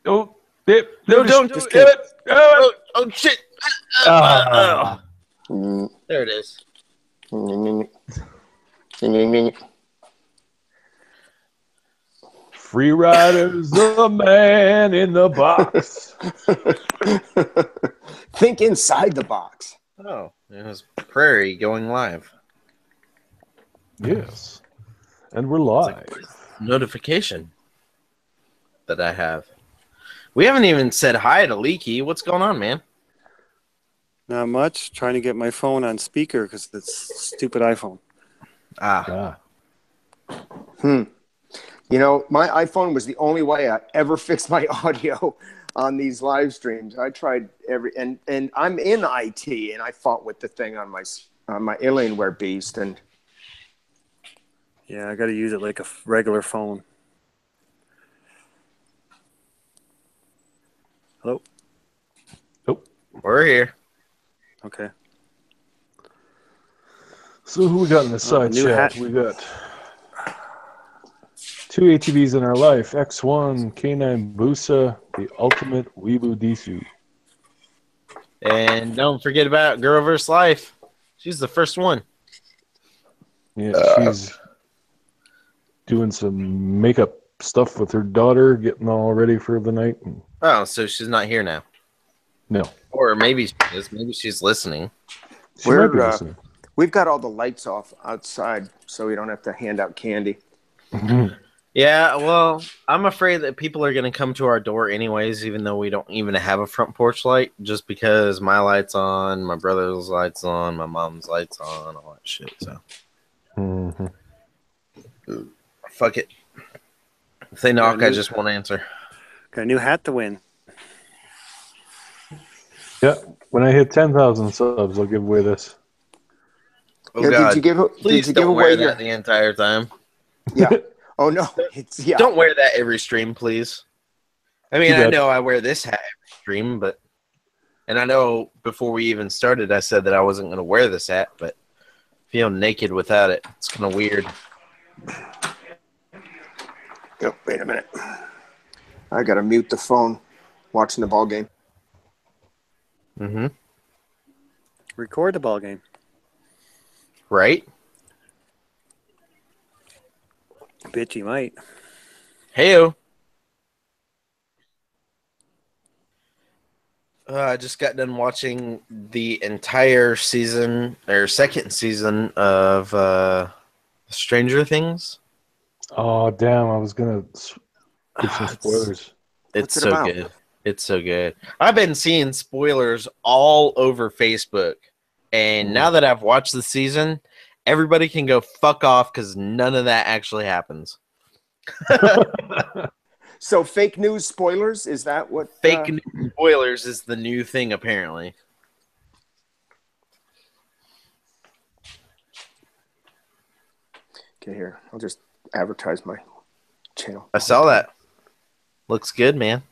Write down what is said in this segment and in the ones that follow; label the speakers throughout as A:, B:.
A: Oh,
B: No, don't
A: just
B: do it.
A: Oh,
B: Oh shit.
A: ah.
B: There it is.
A: Free Rider's the man in the box.
C: Think inside the box.
B: Oh, it was Prairie going live.
A: Yes. And we're live.
B: Notification that I have. We haven't even said hi to Leaky. What's going on, man?
D: Not much. Trying to get my phone on speaker because it's stupid iPhone.
C: You know, my iPhone was the only way I ever fixed my audio on these live streams. I tried and I'm in IT, and I fought with the thing on my Alienware beast, and
D: Yeah, I got to use it like a regular phone. Hello?
A: Oh.
B: We're here.
D: Okay.
A: So who we got in the side
D: new
A: chat?
D: hat.
A: We got 2 ATVs in our life. X1, K9 Busa, the ultimate Weebu Disu.
B: And don't forget about Girl vs. Life. She's the first one.
A: Yeah, she's doing some makeup stuff with her daughter, getting all ready for the night.
B: Oh, so she's not here now.
A: No.
B: Or maybe she is. Maybe she's listening.
A: She might be listening.
C: We've got all the lights off outside, so we don't have to hand out candy.
B: Yeah, well, I'm afraid that people are going to come to our door anyways, even though we don't even have a front porch light, just because my light's on, my brother's light's on, my mom's light's on, all that shit. So, fuck it. If they knock, I just won't answer.
D: Got a new hat to win.
A: Yeah, when I hit 10,000 subs, I'll give away this.
B: Oh,
C: Yeah,
B: God.
C: Please don't
B: wear that the entire time.
C: Yeah. Oh, no.
B: Don't wear that every stream, please. I mean, I know I wear this hat every stream, and I know before we even started, I said that I wasn't going to wear this hat, but feel naked without it. It's kind of weird.
C: Oh, wait a minute. I got to mute the phone watching the ball game.
B: Mm-hmm.
D: Record the ball game.
B: Right?
D: Bet you might.
B: Heyo. I just got done watching the entire season, or second season of Stranger Things.
A: Oh, damn. I was going to give some spoilers.
B: It's so good. It's so good. I've been seeing spoilers all over Facebook. And now that I've watched the season, everybody can go fuck off because none of that actually happens.
C: So fake news spoilers, is that what?
B: Fake news spoilers is the new thing, apparently.
C: Okay, here. I'll just advertise my channel.
B: I saw that. Looks good, man.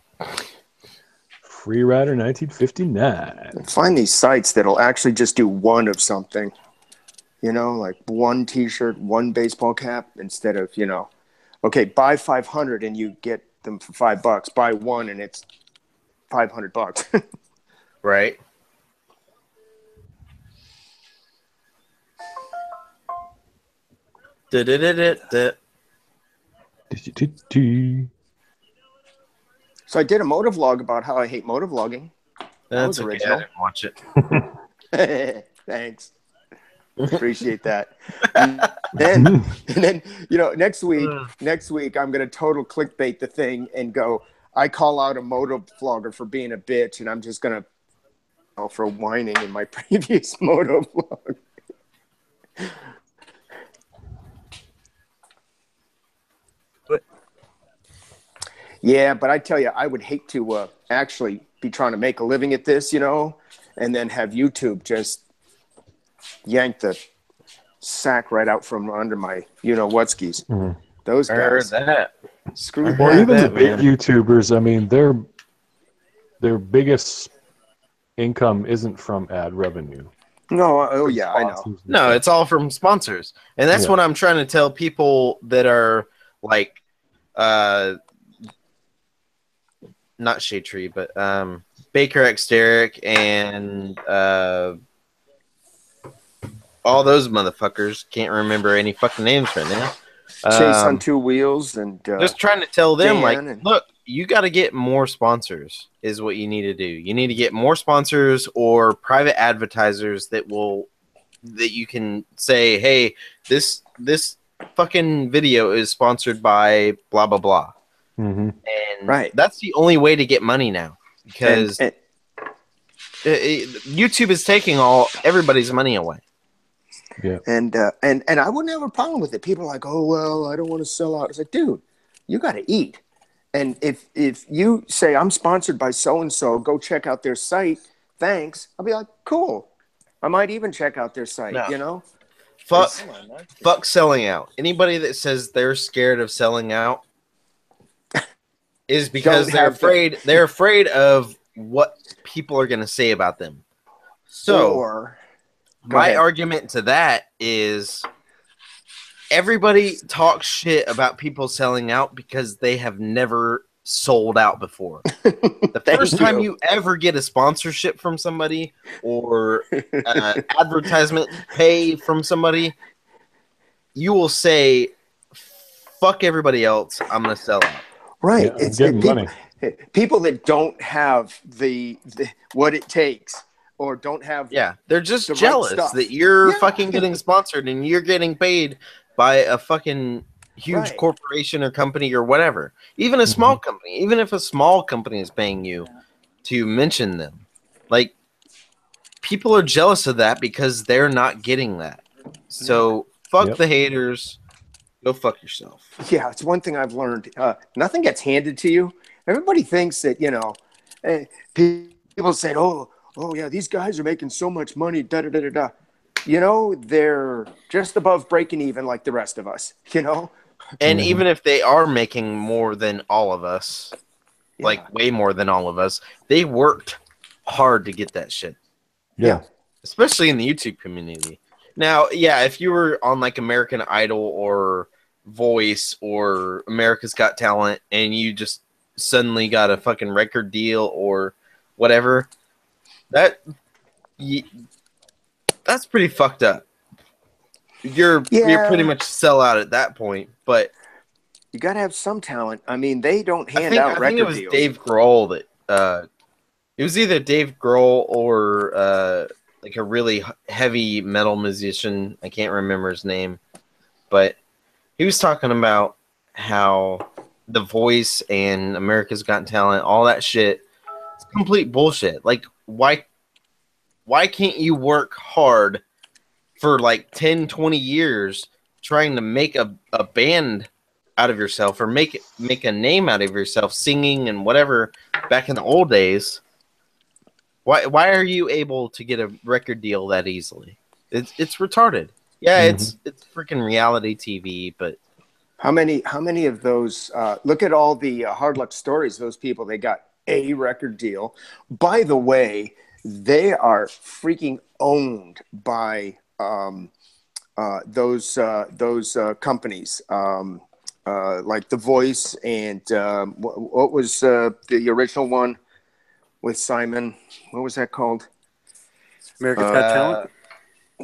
A: Free Rider 1959.
C: Find these sites that'll actually just do one of something. You know, like one T-shirt, one baseball cap, instead of, okay, buy 500 and you get them for $5. Buy one and it's $500.
B: Right.
C: So I did a motovlog about how I hate motovlogging.
B: That's original. I didn't watch
C: it. Thanks. Appreciate that. And then next week I'm gonna total clickbait the thing and go, I call out a motovlogger for being a bitch, and I'm just gonna for whining in my previous motovlog. Yeah, but I tell you, I would hate to actually be trying to make a living at this, and then have YouTube just yank the sack right out from under my whatskis. Those guys.
B: I heard that.
C: Screw that.
A: Or even the big YouTubers, I mean, their biggest income isn't from ad revenue.
C: No, I know.
B: No, it's all from sponsors. And that's what I'm trying to tell people that are like not Shade Tree, but Baker X Derrick and all those motherfuckers. Can't remember any fucking names right now.
C: Chase on Two Wheels and
B: just trying to tell them,
C: Dan
B: look, you got to get more sponsors is what you need to do. You need to get more sponsors or private advertisers that you can say, hey, this fucking video is sponsored by blah blah blah.
A: Mm-hmm.
B: And that's the only way to get money now, because YouTube is taking everybody's money away.
C: Yeah. And I wouldn't have a problem with it. People are like, oh well, I don't want to sell out. It's like, dude, you got to eat. And if you say I'm sponsored by so and so, go check out their site. Thanks. I'll be like, cool. I might even check out their site. No. You know,
B: fuck selling out. Anybody that says they're scared of selling out is because they're afraid. They're afraid of what people are going to say about them. So, my argument to that is everybody talks shit about people selling out because they have never sold out before. The first time you ever get a sponsorship from somebody or advertisement pay from somebody, you will say, fuck everybody else, I'm going to sell out.
C: Right.
A: Yeah, it's money.
C: People that don't have the what it takes or don't have
B: they're just jealous that you're fucking getting sponsored and you're getting paid by a fucking huge corporation or company or whatever. Even a small company, even if a small company is paying you to mention them. Like, people are jealous of that because they're not getting that. So fuck the haters. Go fuck yourself.
C: Yeah, it's one thing I've learned. Nothing gets handed to you. Everybody thinks that, you know, people said, oh yeah, these guys are making so much money, da-da-da-da-da. You know, they're just above breaking even like the rest of us, you know?
B: And even if they are making more than all of us, like way more than all of us, they worked hard to get that shit.
C: Yeah.
B: Especially in the YouTube community. Now, if you were on like American Idol or Voice or America's Got Talent and you just suddenly got a fucking record deal or whatever, that's pretty fucked up. You're pretty much sell out at that point, but
C: you got to have some talent. I mean, they don't hand out record deals. I think it was
B: Dave Grohl that it was either Dave Grohl or like a really heavy metal musician. I can't remember his name, but he was talking about how The Voice and America's Got Talent, all that shit, it's complete bullshit. Like, why can't you work hard for like 10, 20 years trying to make a band out of yourself or make a name out of yourself singing and whatever back in the old days? Why are you able to get a record deal that easily? It's retarded. Yeah, it's freaking reality TV, but
C: how many of those look at all the Hard Luck Stories, those people, they got a record deal. By the way, they are freaking owned by those companies, like The Voice and what was the original one with Simon? What was that called?
D: America's Got Talent?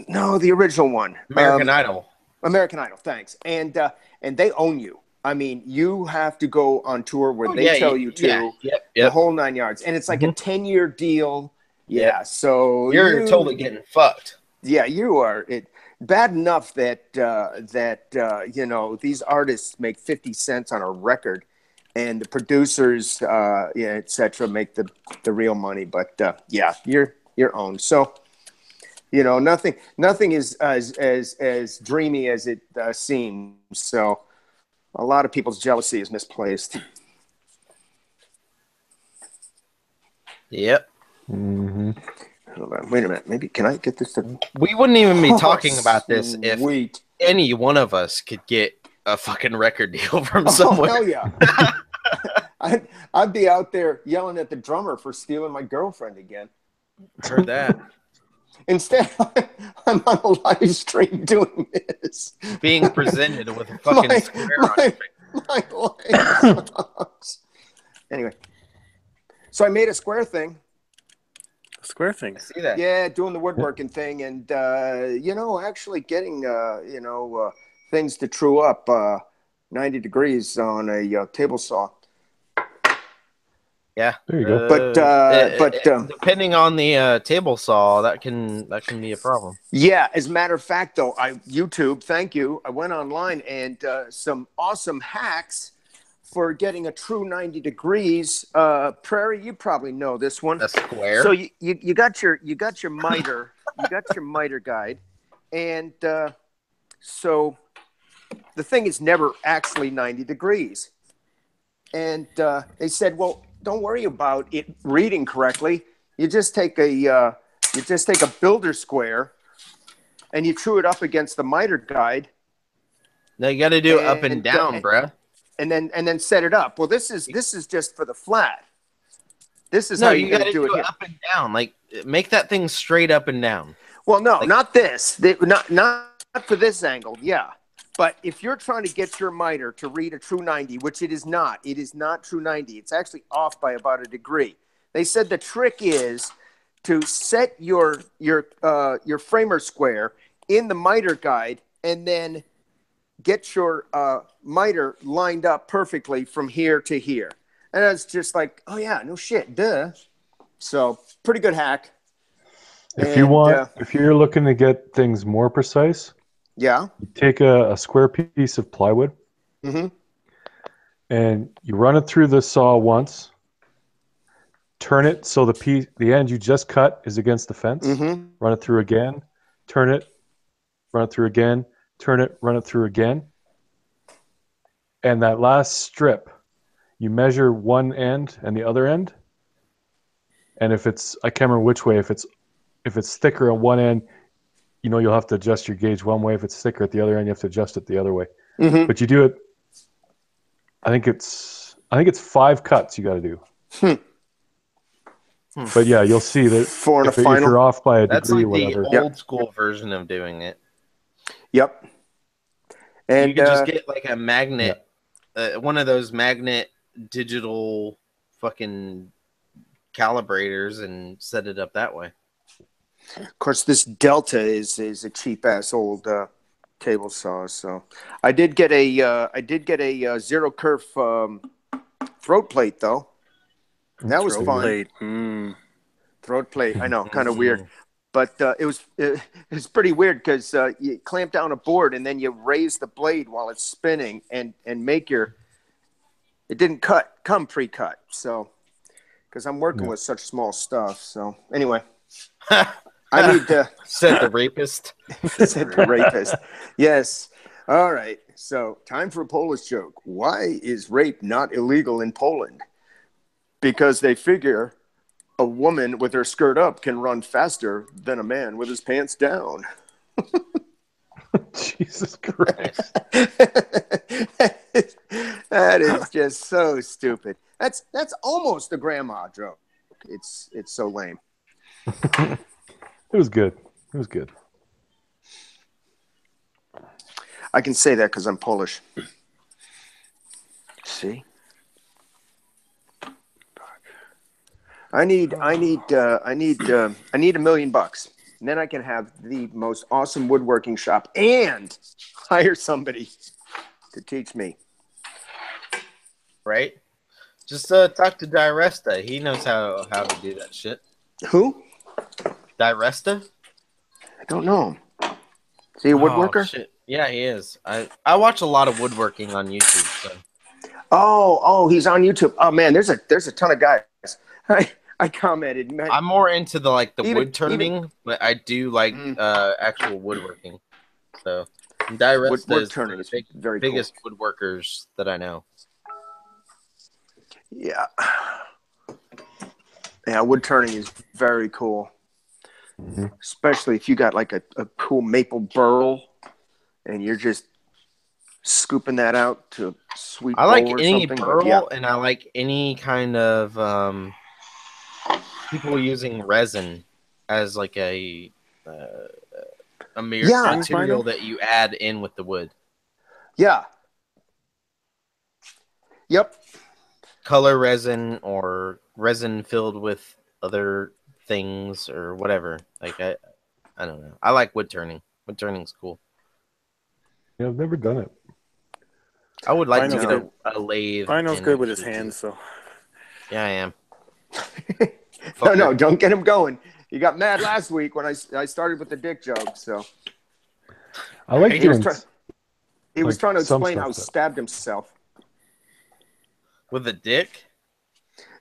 C: No, the original one.
B: American Idol.
C: American Idol, thanks. And they own you. I mean, you have to go on tour where they tell you to, the whole 9 yards. And it's like a 10-year deal. Yeah, so
B: you're totally getting fucked.
C: Yeah, you are. Bad enough that you know, these artists make 50 cents on a record, and the producers, etc., make the real money. But you're owned. So, you know, nothing is as dreamy as it seems. So, a lot of people's jealousy is misplaced.
B: Yep.
A: Mm-hmm.
C: Hold on, wait a minute. Maybe can I get this to?
B: We wouldn't even be talking about this if any one of us could get a fucking record deal from somewhere.
C: Hell yeah! I'd be out there yelling at the drummer for stealing my girlfriend again.
B: Heard that.
C: Instead, I'm on a live stream doing this,
B: being presented with a fucking square on it.
C: My life sucks. Anyway. So I made a square thing.
D: Square thing.
B: I see that.
C: Yeah, doing the woodworking thing, and actually getting things to true up 90 degrees on a table saw.
B: Yeah,
A: There you go.
C: But
B: depending on the table saw, that can be a problem.
C: yeah, as a matter of fact, though, YouTube. Thank you. I went online and some awesome hacks for getting a true 90 degrees. Prairie, you probably know this one.
B: A square.
C: So you got your miter, you got your miter guide, and so the thing is never actually 90 degrees. And they said, well, don't worry about it reading correctly. You just take a builder square, and you true it up against the miter guide.
B: No, you got to do it up and down, bruh.
C: And then set it up. Well, this is just for the flat. This is
B: no,
C: how
B: you got to do it
C: here.
B: up and down. Like make that thing straight up and down.
C: Well, no,
B: like,
C: not this. Not for this angle. Yeah, but if you're trying to get your miter to read a true 90, which it is not true 90. It's actually off by about a degree. They said the trick is to set your framer square in the miter guide and then get your miter lined up perfectly from here to here. And it's just like, oh yeah, no shit, duh. So pretty good hack.
A: If you're looking to get things more precise,
C: yeah,
A: you take a square piece of plywood, and you run it through the saw once. Turn it so the end you just cut is against the fence. Run it through again. Turn it. Run it through again. Turn it. Run it through again. And that last strip, you measure one end and the other end. And if it's, I can't remember which way, if it's thicker on one end, you'll have to adjust your gauge one way. If it's thicker at the other end, you have to adjust it the other way. But you do it, I think it's 5 cuts you got to do. But yeah, you'll see that if you're off by a
B: that's
A: degree
B: like
A: or whatever.
B: the old school version of doing it.
C: Yep. And
B: you could just get like a magnet, one of those magnet digital fucking calibrators and set it up that way.
C: Of course, this Delta is a cheap ass old table saw. So I did get a zero kerf throat plate though. That was fun. Throat plate. I know, kind of weird, but it was pretty weird because you clamp down a board and then you raise the blade while it's spinning and make your. It didn't come pre-cut, so because I'm working with such small stuff. So anyway, I need to
B: said the rapist.
C: Said the rapist. Yes. All right. So time for a Polish joke. Why is rape not illegal in Poland? Because they figure a woman with her skirt up can run faster than a man with his pants down.
A: Jesus Christ.
C: That is just so stupid. That's almost a grandma joke. It's so lame.
A: It was good. It was good.
C: I can say that because I'm Polish. See? I need $1 million, and then I can have the most awesome woodworking shop and hire somebody to teach me.
B: Right? Just talk to Diresta. He knows how to do that shit.
C: Who?
B: Diresta?
C: I don't know. Is he a woodworker?
B: Oh, shit. Yeah, he is. I watch a lot of woodworking on YouTube. So.
C: Oh, he's on YouTube. Oh man, there's a ton of guys. I commented. Man.
B: I'm more into the wood turning, but I do like actual woodworking. So Diresta
C: wood turning is very
B: biggest
C: cool.
B: woodworkers that I know.
C: Yeah, wood turning is very cool, especially if you got like a cool maple burl, and you're just scooping that out to sweet.
B: I like
C: or
B: any
C: something,
B: burl, and I like any kind of people using resin as like a material that you add in with the wood.
C: Yeah. Yep.
B: color resin or resin filled with other things or whatever. Like I don't know. I like wood turning. Wood turning's cool.
A: Yeah, I've never done it.
B: I would like to get a lathe.
D: Rhino's good with his hands, so.
B: Yeah, I am.
C: No, don't get him going. He got mad last week when I started with the dick joke. So
A: I like doing.
C: He was trying to explain how he stabbed himself
B: with a dick.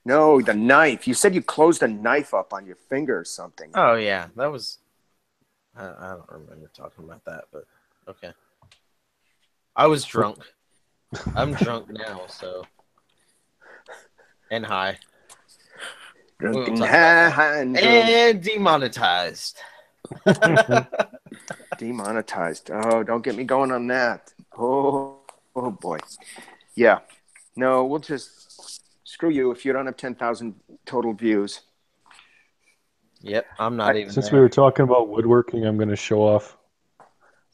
C: No, the knife. You said you closed a knife up on your finger or something.
B: Oh yeah, that was. I don't remember talking about that, but okay. I was drunk. I'm drunk now, so and high.
C: Drunk and high
B: and demonetized.
C: Demonetized. Oh, don't get me going on that. Oh boy. Yeah. No, we'll just screw you if you don't have 10,000 total views.
B: Yep, I'm not even.
A: Since we were talking about woodworking, I'm going to show off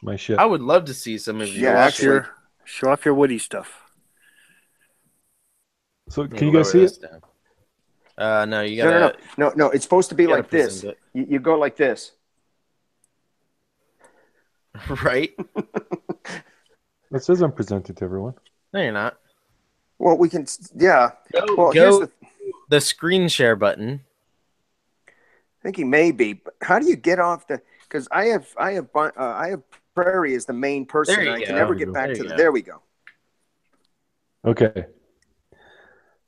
A: my shit.
B: I would love to see some of you.
D: Yeah, show off your woody stuff.
A: So can you guys see it?
B: No, you gotta.
C: No. It's supposed to be like this. You go like this.
B: Right.
A: It says I'm presenting to everyone.
B: No, you're not.
C: Well, we can. Yeah.
B: Go
C: here's
B: the screen share button.
C: I think he may be. But how do you get off the? Because I have Prairie as the main person. I can never get back to the. There we go.
A: Okay.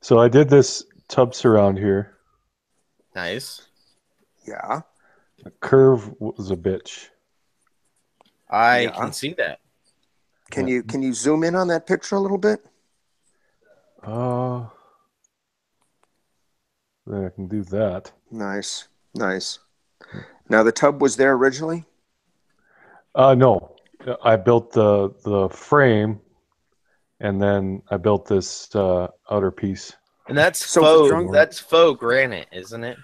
A: So I did this tub surround here.
B: Nice.
C: Yeah.
A: The curve was a bitch.
B: I can see that.
C: Can you zoom in on that picture a little bit?
A: Then I can do that.
C: Nice. Now the tub was there originally?
A: No. I built the frame, and then I built this outer piece.
B: And that's faux granite, isn't it?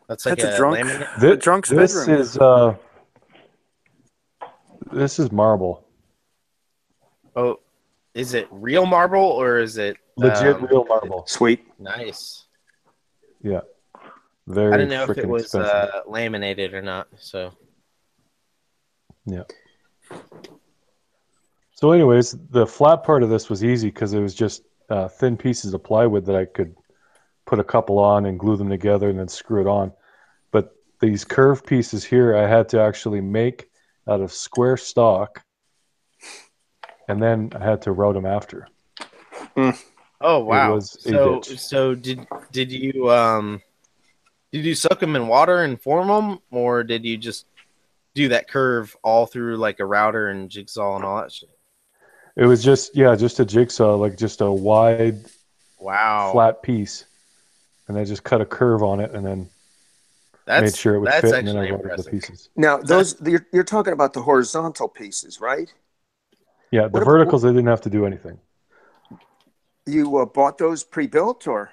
B: That's like a laminate.
D: The drunk's bedroom.
A: This is marble.
B: Oh, is it real marble or is it
A: legit real marble?
C: Sweet,
B: nice.
A: Yeah, very.
B: I didn't know if it was
A: expensive.
B: Laminated or not. So,
A: yeah. So, anyways, the flat part of this was easy because it was just thin pieces of plywood that I could put a couple on and glue them together and then screw it on. But these curved pieces here, I had to actually make out of square stock, and then I had to route them after.
B: Oh wow! So did you soak them in water and form them, or did you just do that curve all through like a router and jigsaw and all that shit?
A: It was just a jigsaw, like just a wide, flat piece, and I just cut a curve on it and then made sure it would fit, and then I routed the pieces.
C: Now those you're talking about the horizontal pieces, right?
A: Yeah, the verticals I didn't have to do anything.
C: You bought those pre-built or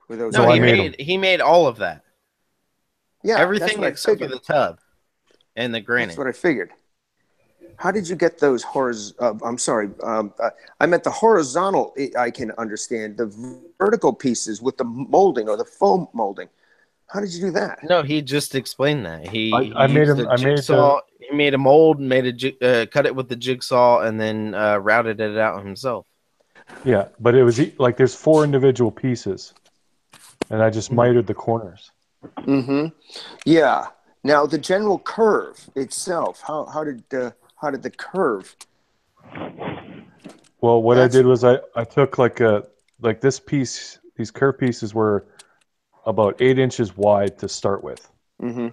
C: were those?
B: No, he made all of that.
C: Yeah,
B: everything except for the tub and the granite.
C: That's what I figured. How did you get those I'm sorry. I meant the horizontal. I can understand the vertical pieces with the molding or the foam molding. How did you do that?
B: No, he just explained that. He made a mold, cut it with the jigsaw, and then routed it out himself.
A: Yeah, but it was like there's 4 individual pieces, and I just mitered the corners.
C: Mm-hmm. Yeah. Now the general curve itself. How did the curve?
A: Well, what I did was I took like this piece. These curve pieces were about 8 inches wide to start with.
C: Mm-hmm.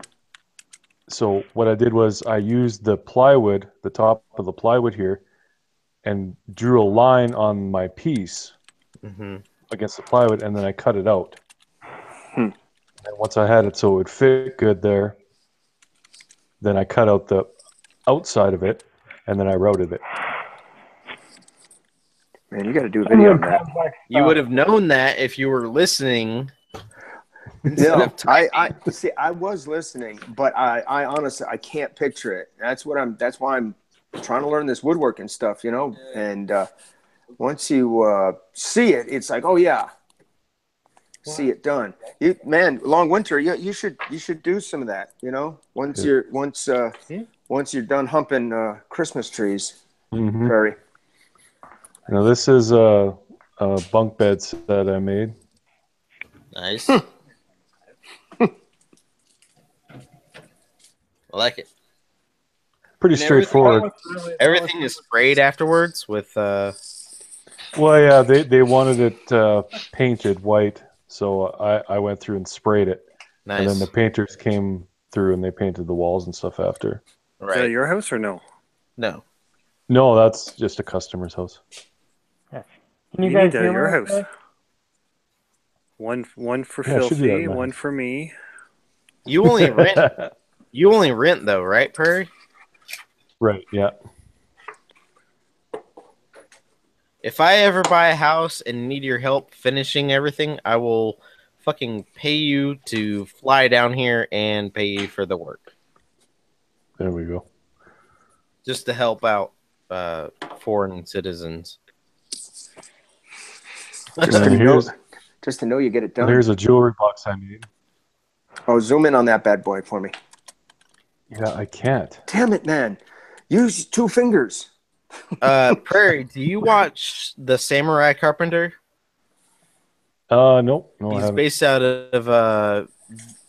A: So what I did was I used the plywood, the top of the plywood here, and drew a line on my piece against the plywood, and then I cut it out. And once I had it so it would fit good there, then I cut out the outside of it, and then I routed it.
C: Man, you got to do a video on that.
B: You would have known that if you were listening.
C: No, I see. I was listening, but I honestly I can't picture it. That's why I'm trying to learn this woodworking stuff, and see it, it's like, oh yeah, see it done. Long winter. You should do some of that. Once you're done humping Christmas trees, Prairie.
A: Now this is a bunk bed set I made.
B: Nice. I like it.
A: Pretty straightforward.
B: Everything is sprayed afterwards with.
A: Well, yeah, they wanted it painted white, so I went through and sprayed it.
B: Nice.
A: And then the painters came through and they painted the walls and stuff after.
B: Right.
D: Is that your house or no?
B: No.
A: No, that's just a customer's house.
E: Yeah. Can you guys hear
D: your
E: me
D: house?
E: okay?
D: One for
A: Yeah,
D: Filthy, one for me.
B: You only rent. You only rent though, right, Prairie?
A: Right. Yeah.
B: If I ever buy a house and need your help finishing everything, I will fucking pay you to fly down here and pay you for the work.
A: There we go.
B: Just to help out foreign citizens.
C: Just to know you get it done.
A: Here's a jewelry box I made.
C: Oh, zoom in on that bad boy for me.
A: Yeah, I can't.
C: Damn it, man. Use 2 fingers.
B: Prairie, do you watch The Samurai Carpenter?
A: Nope. No, I
B: He's
A: haven't.
B: based out of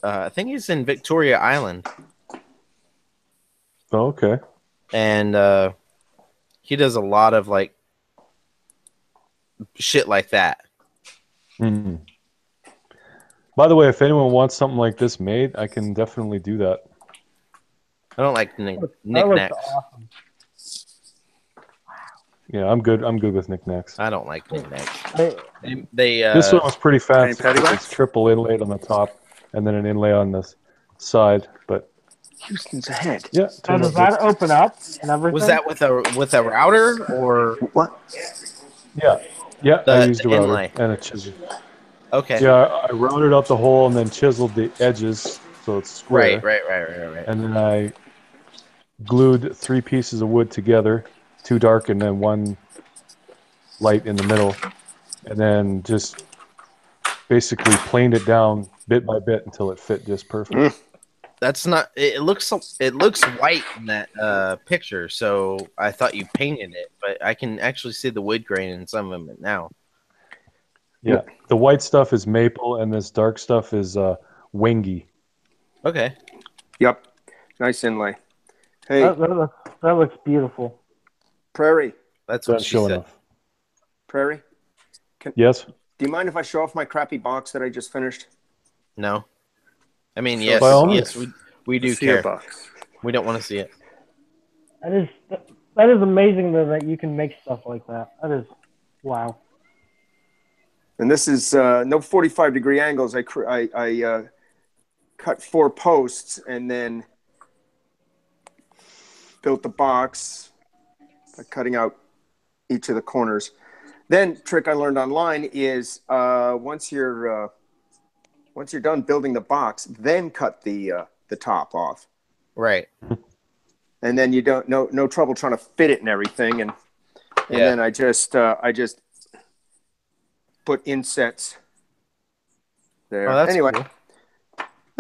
B: I think he's in Victoria Island.
A: Oh, okay.
B: And he does a lot of like shit like that.
A: Mm-hmm. By the way, if anyone wants something like this made, I can definitely do that.
B: I don't like
E: That
B: knickknacks.
E: looks awesome.
A: Yeah, I'm good. I'm good with knickknacks.
B: I don't like knickknacks.
E: Hey,
A: This one was pretty fancy.
D: Patty
A: It's triple inlaid on the top and then an inlay on the side. But
C: Houston's ahead.
A: yeah,
E: so does that open up and everything?
B: Was that with a router or
C: What?
A: Yeah, I used a router
B: inlay?
A: and a chisel.
B: Okay.
A: Yeah, I routed out the hole and then chiseled the edges so it's square.
B: Right.
A: And then I glued 3 pieces of wood together, 2 dark and then 1 light in the middle, and then just basically planed it down bit by bit until it fit just perfect.
B: That's not. It looks white in that picture, so I thought you painted it, but I can actually see the wood grain in some of it now.
A: Yeah, the white stuff is maple, and this dark stuff is wingy.
B: Okay.
C: Yep. Nice inlay. Hey,
E: that looks beautiful.
C: Prairie.
B: That's what
A: That's
B: she
A: showing
B: said.
A: off.
C: Prairie.
A: Yes.
C: Do you mind if I show off my crappy box that I just finished?
B: No. I mean,
C: So
B: yes,
A: by all means.
B: we do
D: See your
B: care.
D: box.
B: We don't want to see it.
E: That is amazing though that you can make stuff like that. That is wow.
C: And this is no 45-degree angles. I cut 4 posts and then built the box by cutting out each of the corners. Then trick I learned online is once you're done building the box, then cut the top off.
B: Right.
C: And then you don't no trouble trying to fit it and everything. And then I just put insets there.
B: Oh, that's
C: anyway,
B: cool.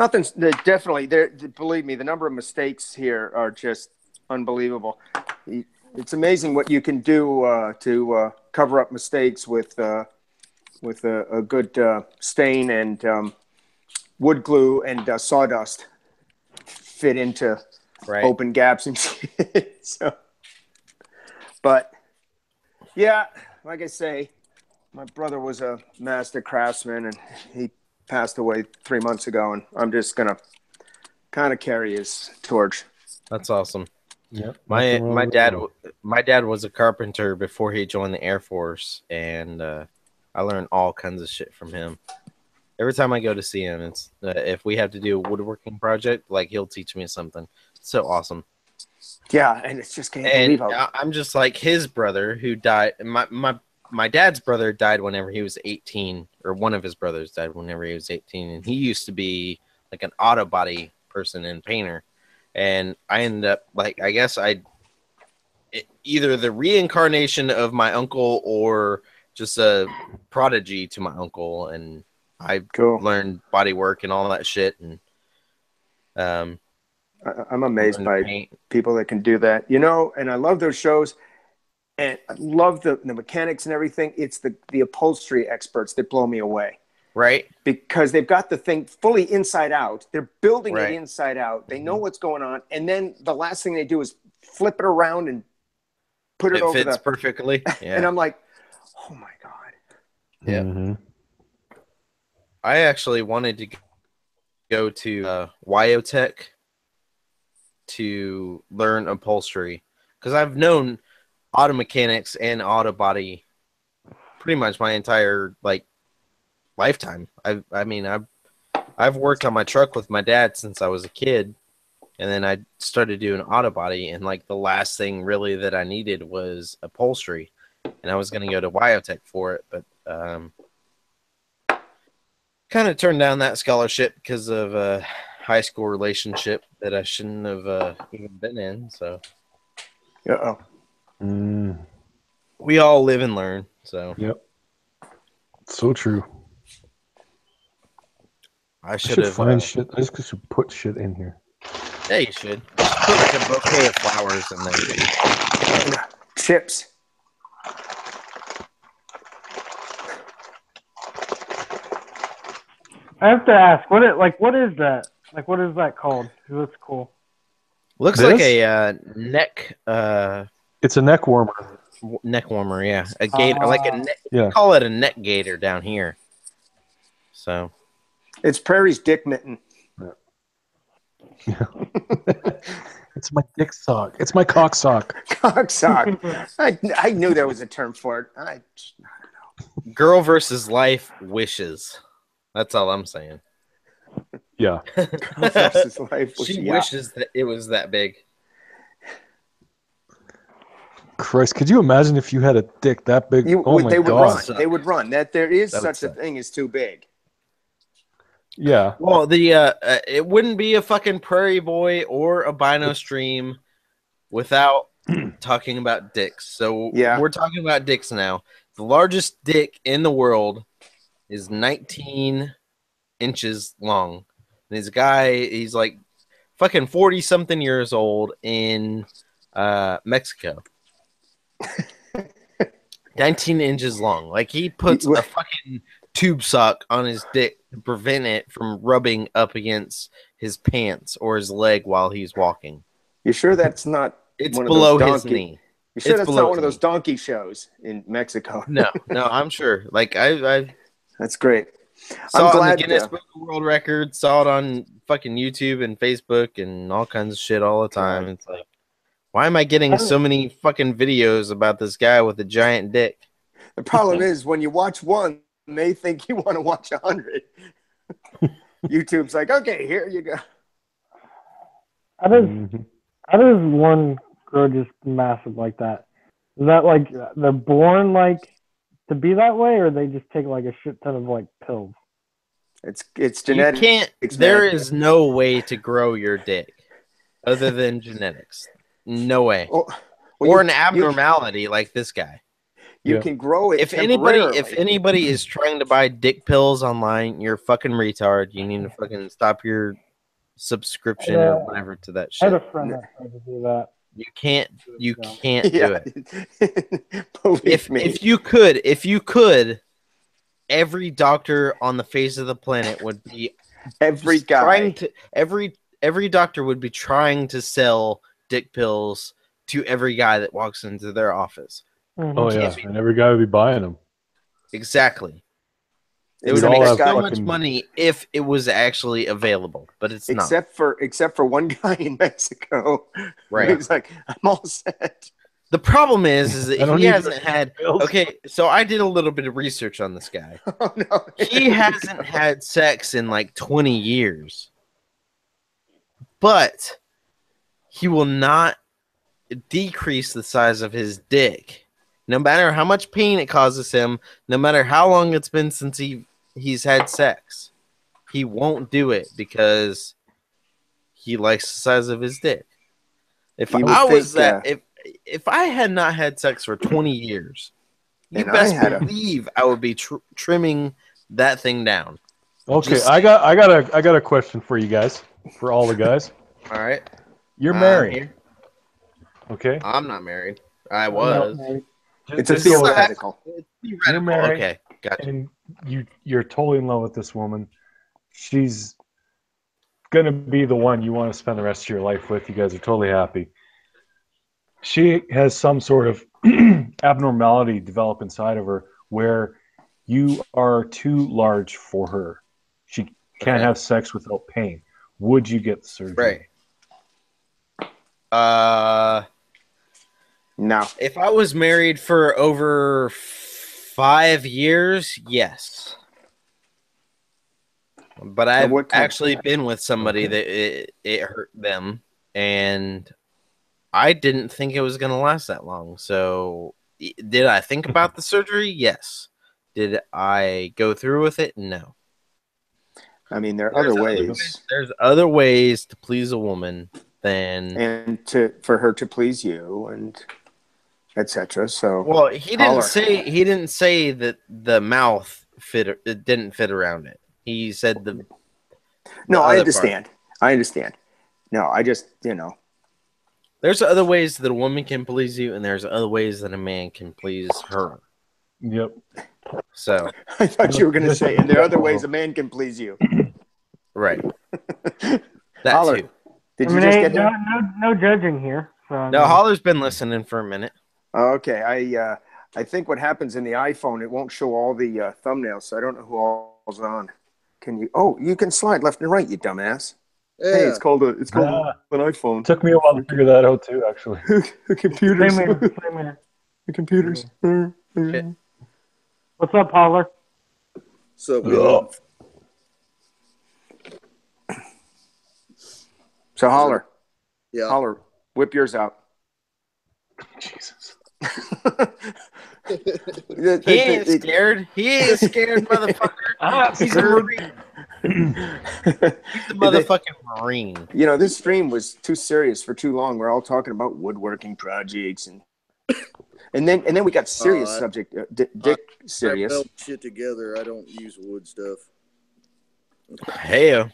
C: nothing's definitely there. Believe me, the number of mistakes here are just unbelievable. It's amazing what you can do to cover up mistakes with a good stain and wood glue and sawdust fit into open gaps and shit. So, but yeah, like I say, my brother was a master craftsman and he passed away 3 months ago, and I'm just gonna kind of carry his torch.
B: That's awesome.
A: Yeah.
B: My dad was a carpenter before he joined the Air Force, and I learned all kinds of shit from him. Every time I go to see him, it's if we have to do a woodworking project, like he'll teach me something. It's so awesome.
C: Yeah, and it's just can't
B: And
C: believe how
B: I'm just like his brother who died. My dad's brother died whenever he was 18, or one of his brothers died whenever he was 18, and he used to be like an auto body person and painter. And I ended up like, I guess either the reincarnation of my uncle or just a prodigy to my uncle, and I learned body work and all that shit. And
C: I'm amazed by people that can do that, you know. And I love those shows, and I love the mechanics and everything. It's the upholstery experts that blow me away.
B: Right.
C: Because they've got the thing fully inside out. They're building it inside out. They know what's going on. And then the last thing they do is flip it around and put it over
B: fits perfectly. Yeah.
C: And I'm like, oh my God.
B: Yeah. Mm-hmm. I actually wanted to go to Wyotech to learn upholstery because I've known auto mechanics and auto body pretty much my entire lifetime. I've worked on my truck with my dad since I was a kid, and then I started doing auto body, and the last thing really that I needed was upholstery, and I was going to go to Wyotech for it, but kind of turned down that scholarship because of a high school relationship that I shouldn't have even been in. So, we all live and learn. So,
A: yep, so true.
B: I should
A: find shit. I just should put shit in here.
B: Yeah, you should. Put a bouquet of flowers in there.
C: Chips.
E: I have to ask, what is that? What is that called? It looks cool.
B: Looks like a neck.
A: It's a neck warmer.
B: Neck warmer, yeah. A gator, we call it a neck gator down here. So,
C: it's Prairie's dick mitten.
A: Yeah. It's my dick sock. It's my cock sock.
C: Cock sock. I knew there was a term for it. I don't
B: know. Girl versus life wishes. That's all I'm saying.
A: Yeah.
C: Girl versus life
B: wishes. She wishes that it was that big.
A: Christ, could you imagine if you had a dick that big?
C: They would run. They would run. There is such a thing as too big.
A: Yeah.
B: Well, it wouldn't be a fucking Prairie Boy or a Bino stream without talking about dicks. So we're talking about dicks now. The largest dick in the world is 19 inches long. And this guy, he's like fucking 40-something years old in Mexico. 19 inches long. He puts a fucking tube sock on his dick to prevent it from rubbing up against his pants or his leg while he's walking.
C: You sure that's not
B: it's below his knee?
C: You sure that's not one of those donkey shows in Mexico?
B: No, I'm sure.
C: That's great.
B: Saw it on the Guinness Book of World Records, saw it on fucking YouTube and Facebook and all kinds of shit all the time. It's like, why am I getting so many fucking videos about this guy with a giant dick?
C: The problem is when you watch one, they think you want to watch 100. YouTube's like, okay, here you go.
E: How does one grow just massive like that? Is that they're born to be that way, or they just take a shit ton of pills?
C: It's genetic.
B: You can't. There is no way to grow your dick other than genetics. No way. Or an abnormality like this guy.
C: You can grow it.
B: If anybody is trying to buy dick pills online, you're a fucking retard. You need to fucking stop your subscription or whatever to that shit.
E: I had a friend that tried to do that.
B: You can't do it. If you could, every doctor on the face of the planet would be
C: every
B: doctor would be trying to sell dick pills to every guy that walks into their office.
A: Oh yeah, and every guy would be buying them.
B: Exactly. It would make so much money if it was actually available, but it's not.
C: Except for one guy in Mexico.
B: Right.
C: He's like, I'm all set.
B: The problem is that he hasn't had. Okay, so I did a little bit of research on this guy.
C: Oh no.
B: He hasn't had sex in 20 years. But he will not decrease the size of his dick. No matter how much pain it causes him, no matter how long it's been since he's had sex, he won't do it because he likes the size of his dick. If if I had not had sex for 20 years, you
C: And
B: best believe I would be trimming that thing down.
A: Okay, I got a question for you guys, for all the guys.
B: All right,
A: you're married.
B: Here.
A: Okay,
B: I'm not married. I was.
C: It's a theoretical.
A: You're married.
B: Okay, gotcha.
A: And you're totally in love with this woman. She's gonna be the one you want to spend the rest of your life with. You guys are totally happy. She has some sort of abnormality develop inside of her where you are too large for her. She can't have sex without pain. Would you get the surgery?
B: Right.
C: No.
B: If I was married for over 5 years, yes. But I've actually been with somebody that it hurt them, and I didn't think it was going to last that long. So, did I think about the surgery? Yes. Did I go through with it? No.
C: I mean, there are other ways.
B: There's other ways to please a woman than
C: for her to please you, and etc. So,
B: well, he didn't say that the mouth it didn't fit around it. He said the
C: no, I understand. Part. I understand. No, I just,
B: there's other ways that a woman can please you, and there's other ways that a man can please her.
A: Yep.
B: So
C: I thought you were going to say, and there are other ways a man can please you.
B: Right. That
C: Holler.
B: too.
E: Did you just get him? No judging here. So,
B: no, Holler's been listening for a minute.
C: Okay. I think what happens in the iPhone, it won't show all the thumbnails, so I don't know who all's on. Can you? Oh, you can slide left and right, you dumbass. Yeah. Hey, it's called an iPhone.
A: It took me a while to figure that out too, actually.
C: The computers.
E: Same here.
C: The computers.
E: What's up, Holler?
C: So Holler.
F: Yeah.
C: Holler. Whip yours out.
A: Jesus.
B: He ain't scared. He ain't scared, motherfucker. He's a Marine. He's the motherfucking Marine.
C: This stream was too serious for too long. We're all talking about woodworking projects and then we got serious subject. Dick serious.
F: I melt shit together. I don't use wood stuff.
B: Hey,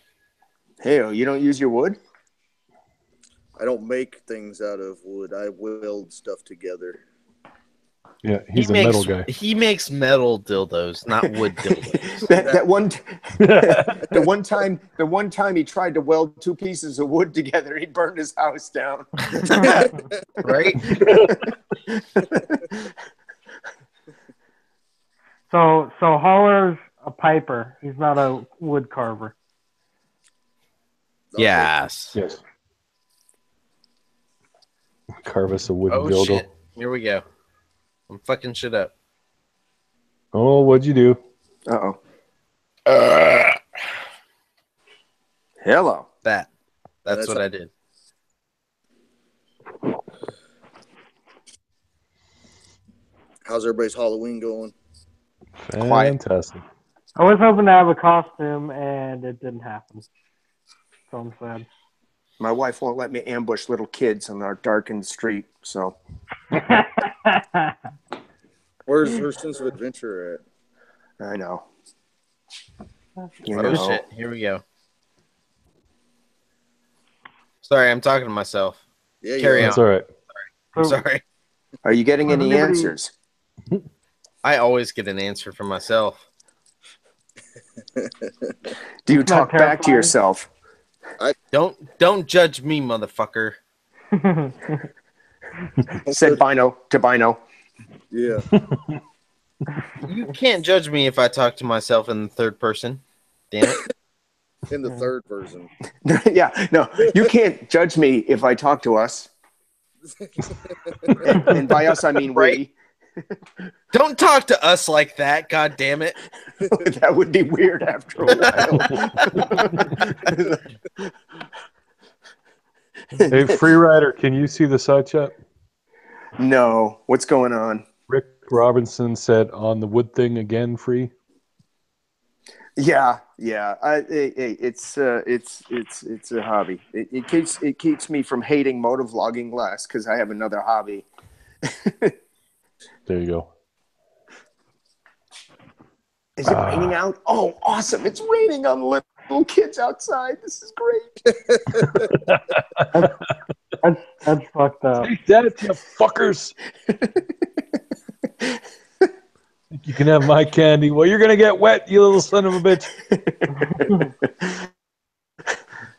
C: you don't use your wood?
F: I don't make things out of wood. I weld stuff together.
A: Yeah, he's a metal guy.
B: He makes metal dildos, not wood dildos.
C: The one time he tried to weld two pieces of wood together, he burned his house down.
B: Right?
E: So Holler's a piper. He's not a wood carver.
B: Yes.
A: Yes. Carve us a wooden dildo.
B: Shit. Here we go. I'm fucking shit up.
A: Oh, what'd you do?
C: Uh-oh. Hello.
B: That's what I did.
F: How's everybody's Halloween going?
A: Fantastic.
E: I was hoping to have a costume, and it didn't happen. So I'm sad.
C: My wife won't let me ambush little kids on our darkened street, so.
F: Where's her sense of adventure at?
C: I know.
B: Shit. Here we go. Sorry, I'm talking to myself.
F: Yeah,
B: Carry on.
A: That's all right.
B: I'm sorry.
C: Are you getting any answers?
B: I always get an answer from myself.
C: Do you talk back to yourself?
B: Don't judge me, motherfucker.
C: Said Bino to Bino.
F: Yeah.
B: You can't judge me if I talk to myself in the third person. Damn it.
F: In the third person.
C: Yeah, no, you can't judge me if I talk to us. and by us, I mean
B: right?
C: we.
B: Don't talk to us like that, god damn it.
C: That would be weird after a while.
A: Hey, Free Rider, can you see the side chat?
C: No. What's going on?
A: Rick Robinson said on the wood thing again, Free.
C: Yeah. It's a hobby. It keeps me from hating motovlogging less because I have another hobby.
A: There you go.
C: Is it raining out? Oh, awesome! It's raining on little kids outside. This is great.
E: That's fucked up.
A: Take that, you fuckers! You can have my candy. Well, you're gonna get wet, you little son of a bitch.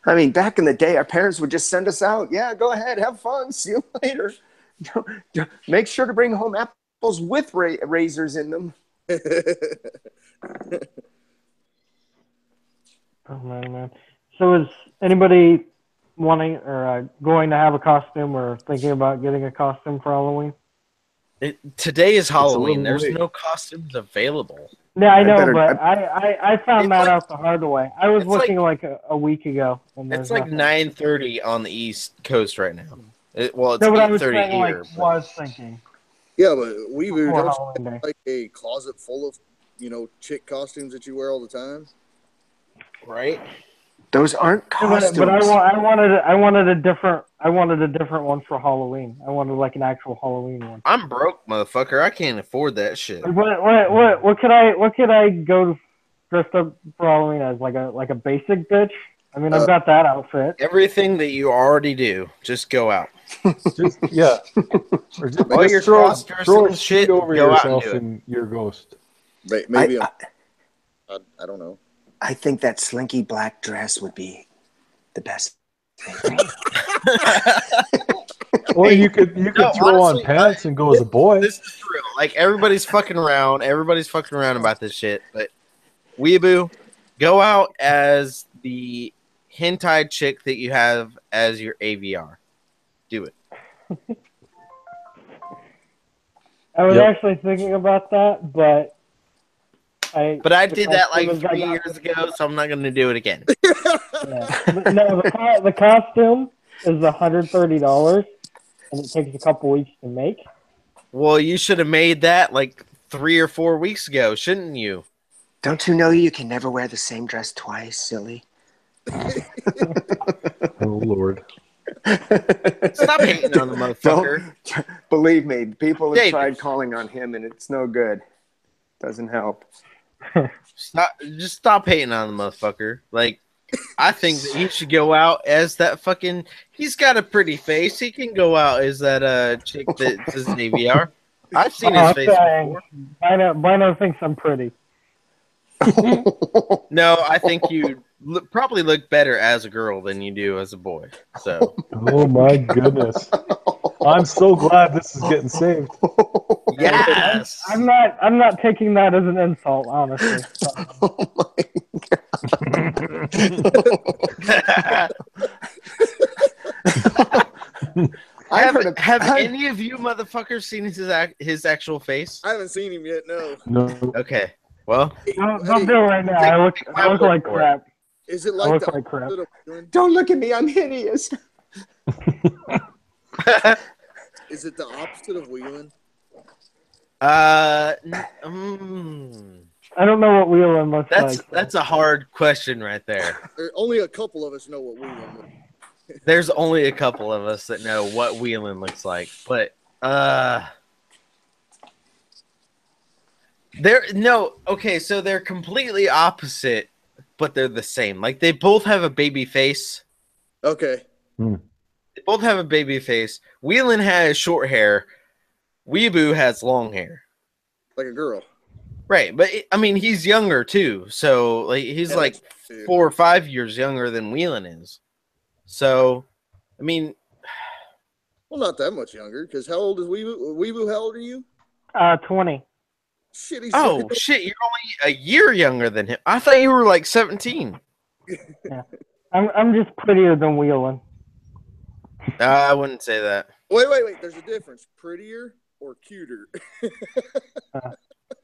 C: I mean, back in the day, our parents would just send us out. Yeah, go ahead, have fun. See you later. Make sure to bring home apples with razors in them.
E: Oh man. So is anybody wanting or going to have a costume or thinking about getting a costume for Halloween?
B: Today is Halloween. There's
A: late.
B: no costumes available.
E: Yeah, I know, but I found that out the hard way. I was looking like a week ago. And
B: it's like 9:30 on the East Coast right now. It's
E: no, but I was
B: 8:30
E: saying,
B: here.
E: was thinking.
F: Yeah, but we
E: Before
F: don't
E: Halloween
F: you have, like a closet full of, chick costumes that you wear all the time.
B: Right?
C: Those aren't costumes.
E: But I wanted a different one for Halloween. I wanted like an actual Halloween one.
B: I'm broke, motherfucker. I can't afford that shit.
E: What could I go dressed up for Halloween as? Like a basic bitch? I mean, I've got that outfit.
B: Everything that you already do, just go out.
A: Yeah. Or just,
B: all your
A: throw
B: cross-dressing
A: a
B: shit,
A: sheet over
B: go out
A: yourself
B: and do it.
A: and your ghost.
F: Maybe I don't know.
C: I think that slinky black dress would be the best thing.
A: Or you could throw on pants and go as a boy.
B: This is true. Like everybody's fucking around about this shit. But Weeaboo, go out as the hentai chick that you have as your AVR. Do it.
E: I was actually thinking about that, but I
B: did that like 3 years ago, so I'm not going to do it again.
E: No, the costume is $130, and it takes a couple weeks to make.
B: Well, you should have made that like 3 or 4 weeks ago, shouldn't you?
C: Don't you know you can never wear the same dress twice, silly?
A: Oh, Lord.
B: Stop hating on the motherfucker.
C: Believe me, people have
B: David.
C: tried calling on him, and it's no good. Doesn't help.
B: Just stop hating on the motherfucker. Like, I think that he should go out as that fucking. He's got a pretty face. He can go out as that chick that's his AVR. I've seen his face before.
E: Bino thinks I'm pretty.
B: No, I think you probably look better as a girl than you do as a boy. So.
A: Oh my goodness! I'm so glad this is getting saved.
B: Yes.
E: I'm not taking that as an insult, honestly.
C: Oh my
B: God. Have any of you motherfuckers seen his actual face?
F: I haven't seen him yet. No.
B: Okay. Well,
E: don't do it right now. I look like crap.
F: Is it like
E: like crap.
C: Don't look at me. I'm hideous.
F: Is it the opposite of wheeling?
E: I don't know what wheeling looks like.
B: That's a hard question right there.
F: Only a couple of us know what wheeling looks like.
B: There's only a couple of us that know what wheeling looks like, but so they're completely opposite, but they're the same. Like they both have a baby face.
F: Okay.
B: They both have a baby face. Wheeling has short hair. Weeaboo has long hair.
F: Like a girl.
B: Right, but he's younger too. So like he's like 4 or 5 years younger than Wheeling is. So, well,
F: not that much younger. Because how old is Weeaboo? Weeaboo, how old are you?
E: 20.
F: Shit,
B: shit! You're only a year younger than him. I thought you were like 17.
E: Yeah, I'm just prettier than Wheeling.
B: I wouldn't say that.
F: Wait. There's a difference. Prettier or cuter?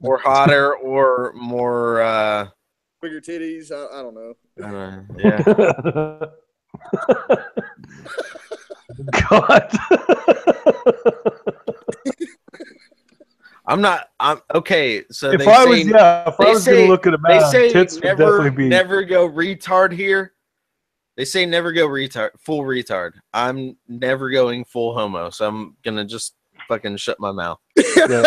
B: Or hotter or more.
F: Bigger titties. I don't know.
B: Yeah.
A: God.
B: I'm Okay. So
A: if I was going to look at a man,
B: they say
A: tits would definitely be.
B: never go retard here. They say never go full retard. I'm never going full homo, so I'm gonna just fucking shut my mouth.
A: Yeah.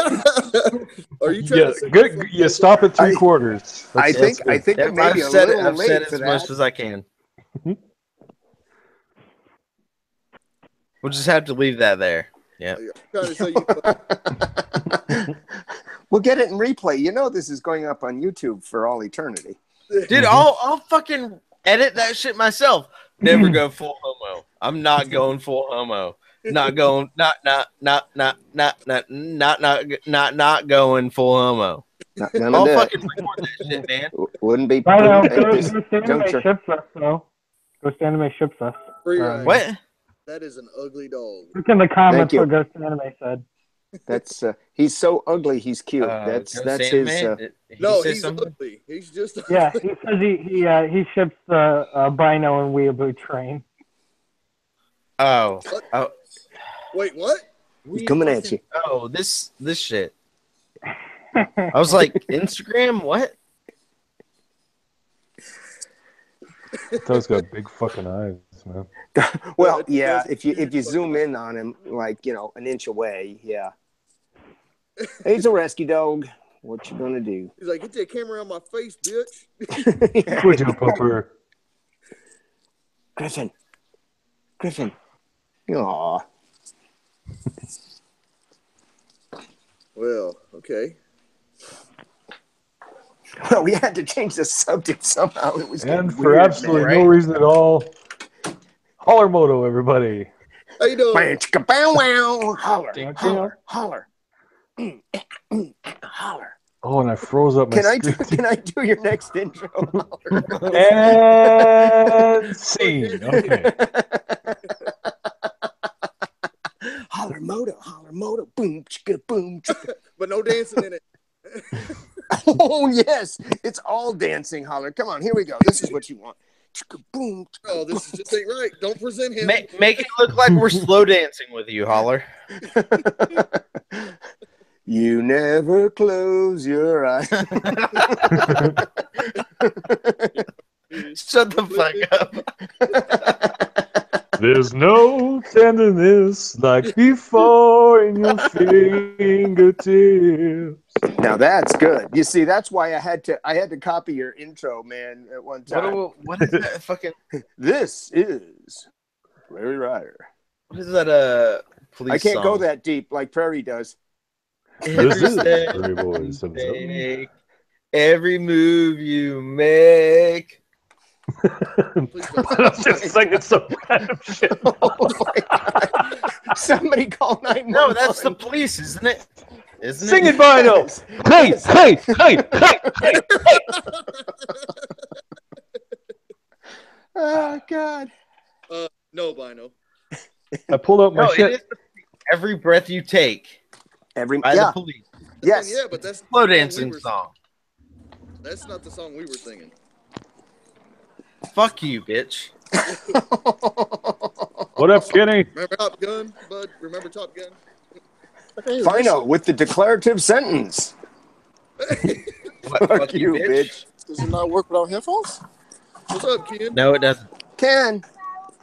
F: Are you trying to say
A: good? You stop at 3/4.
C: I think it may be a little
B: I've
C: late
B: said
C: for
B: as
C: that.
B: much as I can. We'll just have to leave that there. Yeah.
F: trying to say
C: We'll get it in replay. You know this is going up on YouTube for all eternity.
B: Dude, I'll fucking edit that shit myself. Never go full homo. I'm not going full homo. Not going not going full homo. I'll fucking record that shit, man.
C: Wouldn't be
E: Right now, Ghost Anime ships us, though. Ghost Anime ships us.
B: What?
F: That is an ugly dog.
E: Look in the comments what Ghost Anime said.
C: That's he's so ugly, he's cute. That's his.
F: No, he's ugly. He's just ugly.
E: Yeah, he says he ships the Bino and Weeaboo train.
B: Oh.
F: Wait, what?
C: He's coming at you.
B: Oh, this shit. I was like, Instagram, what?
A: Those got big fucking eyes, man.
C: Well, yeah, if you zoom in on him, like, an inch away, yeah. He's a rescue dog. What you gonna do?
F: He's like, get that camera on my face, bitch.
A: Would you, Pooper?
C: Griffin. Aw.
F: Well, okay.
C: Well, we had to change the subject somehow. It was
A: and for
C: weird,
A: absolutely no reason at all. Holler Moto, everybody.
F: How you doing?
C: Holler. Holler.
A: Oh, and I froze up my screen.
C: Can I do your next intro?
A: And scene. Okay.
C: Holler moto, boom, chicka, boom, chicka.
F: But no dancing in it.
C: Oh, yes. It's all dancing, Holler. Come on, here we go. This is what you want. Chicka, boom, chicka,
F: Oh, this just ain't right. Don't present him.
B: Make it look like we're slow dancing with you, Holler.
C: You never close your eyes.
B: Shut the fuck up.
A: There's no tenderness like before in your fingertips.
C: Now that's good. You see, that's why I had to copy your intro, man, at one time.
B: What is that fucking?
C: This is Prairie Rider.
B: What is that? Police
C: I can't
B: song?
C: go that deep like Prairie does.
A: This is Prairie Boys.
B: Every move you make.
A: I was just singing some random shit.
C: Oh my God. Somebody call 911.
B: No, that's the police, isn't it?
A: Sing it, Bino. Hey.
C: Oh God.
F: No, Bino.
A: I pulled up my shit.
B: It is Every breath you take. By the police.
C: Yes.
F: Yeah, but that's
B: Slow dancing song.
F: That's not the song we were singing.
B: Fuck you, bitch.
A: What up, Kenny?
F: Remember Top Gun, bud? Remember Top Gun?
C: Final with the declarative sentence. Fuck you, bitch.
F: Does it not work without headphones? What's up, Ken?
B: No, it doesn't.
C: Ken.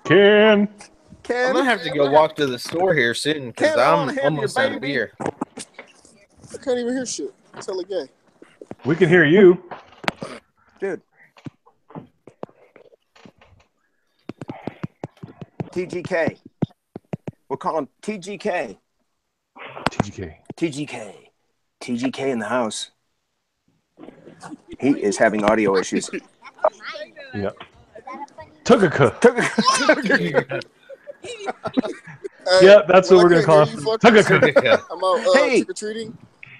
B: I'm gonna have to go walk to the store here soon because I'm almost out of beer.
F: I can't even hear shit. It's hella gay.
A: We can hear you.
C: Dude. TGK. We'll call him TGK. TGK in the house. He is having audio issues.
A: Yeah. Tugaka. Yeah, that's what we're going to call him. Tugaka.
F: I'm out
C: Hey.
F: trick-or-treating.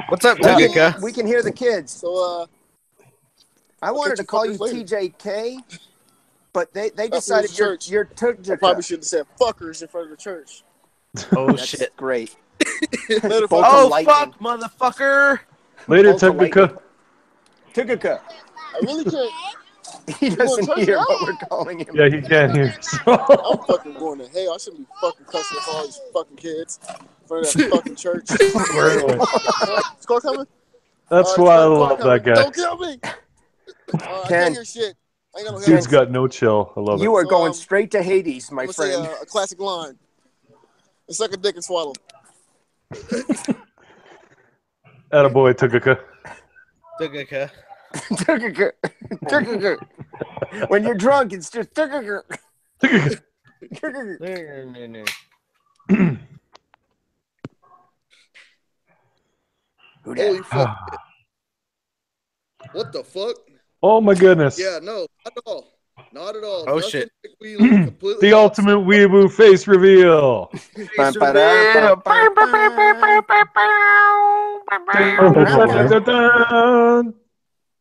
B: What's up, Tugaka?
C: We can hear the kids.
F: So,
C: I wanted to call you TJK, but they decided you're
F: I
C: Tugaka.
F: probably should have said fuckers in front of the church.
B: Oh,
C: That's
B: shit.
C: great.
B: Oh, fuck, motherfucker.
A: Later, Tugaka.
C: Tugaka.
F: I really can't.
C: He doesn't hear what we're calling him.
A: Yeah, he can hear.
F: I'm fucking going to hell. I shouldn't be fucking cussing with all these fucking kids in front of that fucking church. Is car coming?
A: That's why I love that guy.
F: Don't kill me. I can't hear shit. I ain't got no
A: Dude's
F: headphones.
A: got no chill. I love it.
C: You are going straight to Hades, my
F: I'm gonna
C: friend.
F: say a classic line. Suck a dick and swallow.
A: Attaboy, Tugaka.
C: When you're drunk, it's just.
F: Holy fuck. What the fuck?
A: Oh my goodness.
F: Yeah, no, not at all. Not at all.
B: Oh,
F: Nothing
B: shit.
F: like we live completely
A: The ultimate weeaboo face reveal. Dun-dun-dun-dun-dun.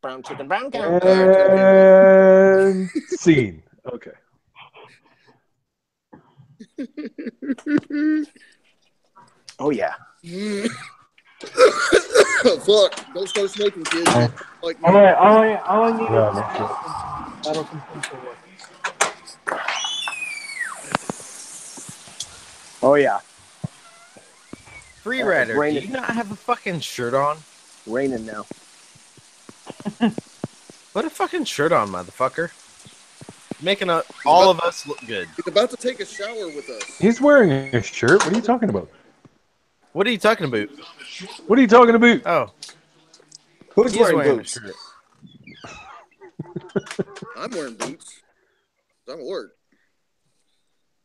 C: Brown chicken, brown cow.
A: And scene. Okay.
C: Oh yeah.
F: Fuck. Don't start smoking, kids. Like me.
E: All right, all I need
A: Yeah,
E: is
A: no shit.
E: that'll complete the work.
C: Oh yeah.
B: Free Rider, do
C: raining.
B: you not have a fucking shirt on?
C: Raining now.
B: Put a fucking shirt on, motherfucker. Making all of us look good.
F: He's about to take a shower with us.
A: He's wearing a shirt. What are you talking about?
B: What are you talking about?
A: What are you talking about?
B: Oh,
C: Who's
B: he's
C: wearing
B: wearing a
C: boots?
B: shirt.
F: I'm wearing boots. I'm at work.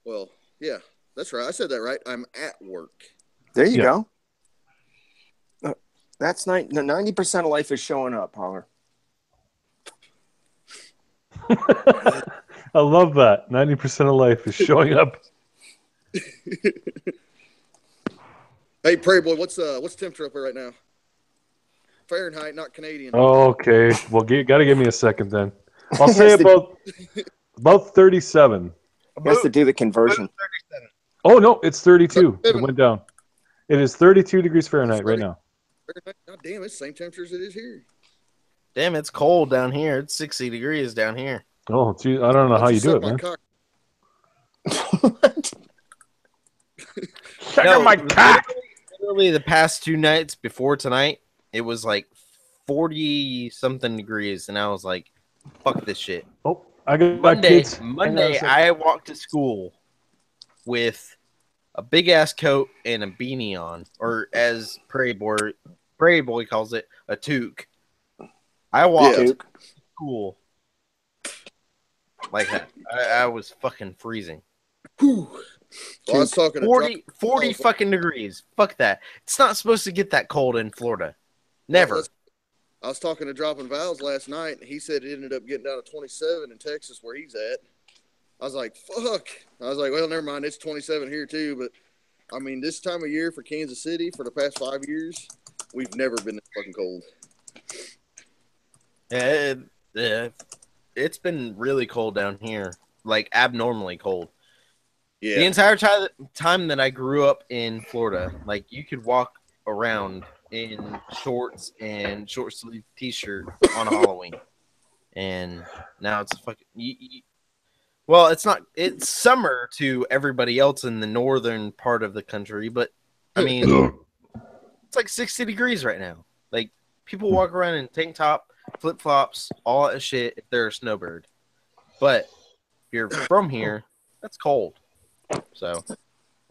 F: Well, yeah, that's right. I said that right. I'm at work.
C: There you
A: Yeah.
C: go. That's 90% of life is showing up, Holler.
A: I love that. 90% of life is showing up.
F: Hey, Prairie Boy, what's temperature up here right now? Fahrenheit, not Canadian.
A: Okay. Well, gotta give me a second then. I'll say about 37.
C: He has to do the conversion.
A: Oh, no, it's 32. It went down. It is 32 degrees Fahrenheit right now.
F: God damn, it's the same temperature as it is here.
B: Damn, it's cold down here. It's 60 degrees down here.
A: Oh, gee, I don't know how you do it, man.
B: No, my cock. Literally the past 2 nights before tonight, it was like 40 something degrees, and I was like, "Fuck this shit."
A: Oh, I got
B: Monday.
A: kids.
B: Monday, I walked to school with a big ass coat and a beanie on, or as Prairie Boy calls it, a toque. I walked to school like that. I was fucking freezing.
F: Well, I was talking
B: 40 fucking degrees. Fuck that. It's not supposed to get that cold in Florida. Never.
F: I was talking to Dropping Valves last night, and he said it ended up getting down to 27 in Texas where he's at. I was like, fuck. I was like, well, never mind. It's 27 here, too. But, I mean, this time of year for Kansas City for the past 5 years, we've never been this fucking cold.
B: Yeah, it's been really cold down here. Like, abnormally cold.
F: Yeah.
B: The entire time that I grew up in Florida, like, you could walk around in shorts and short sleeve t-shirt on Halloween, and now it's fucking. Well, it's not. It's summer to everybody else in the northern part of the country, but I mean, it's like 60 degrees right now. Like, people walk around in tank top, flip flops, all that shit if they're a snowbird. But if you're from here, that's cold. So,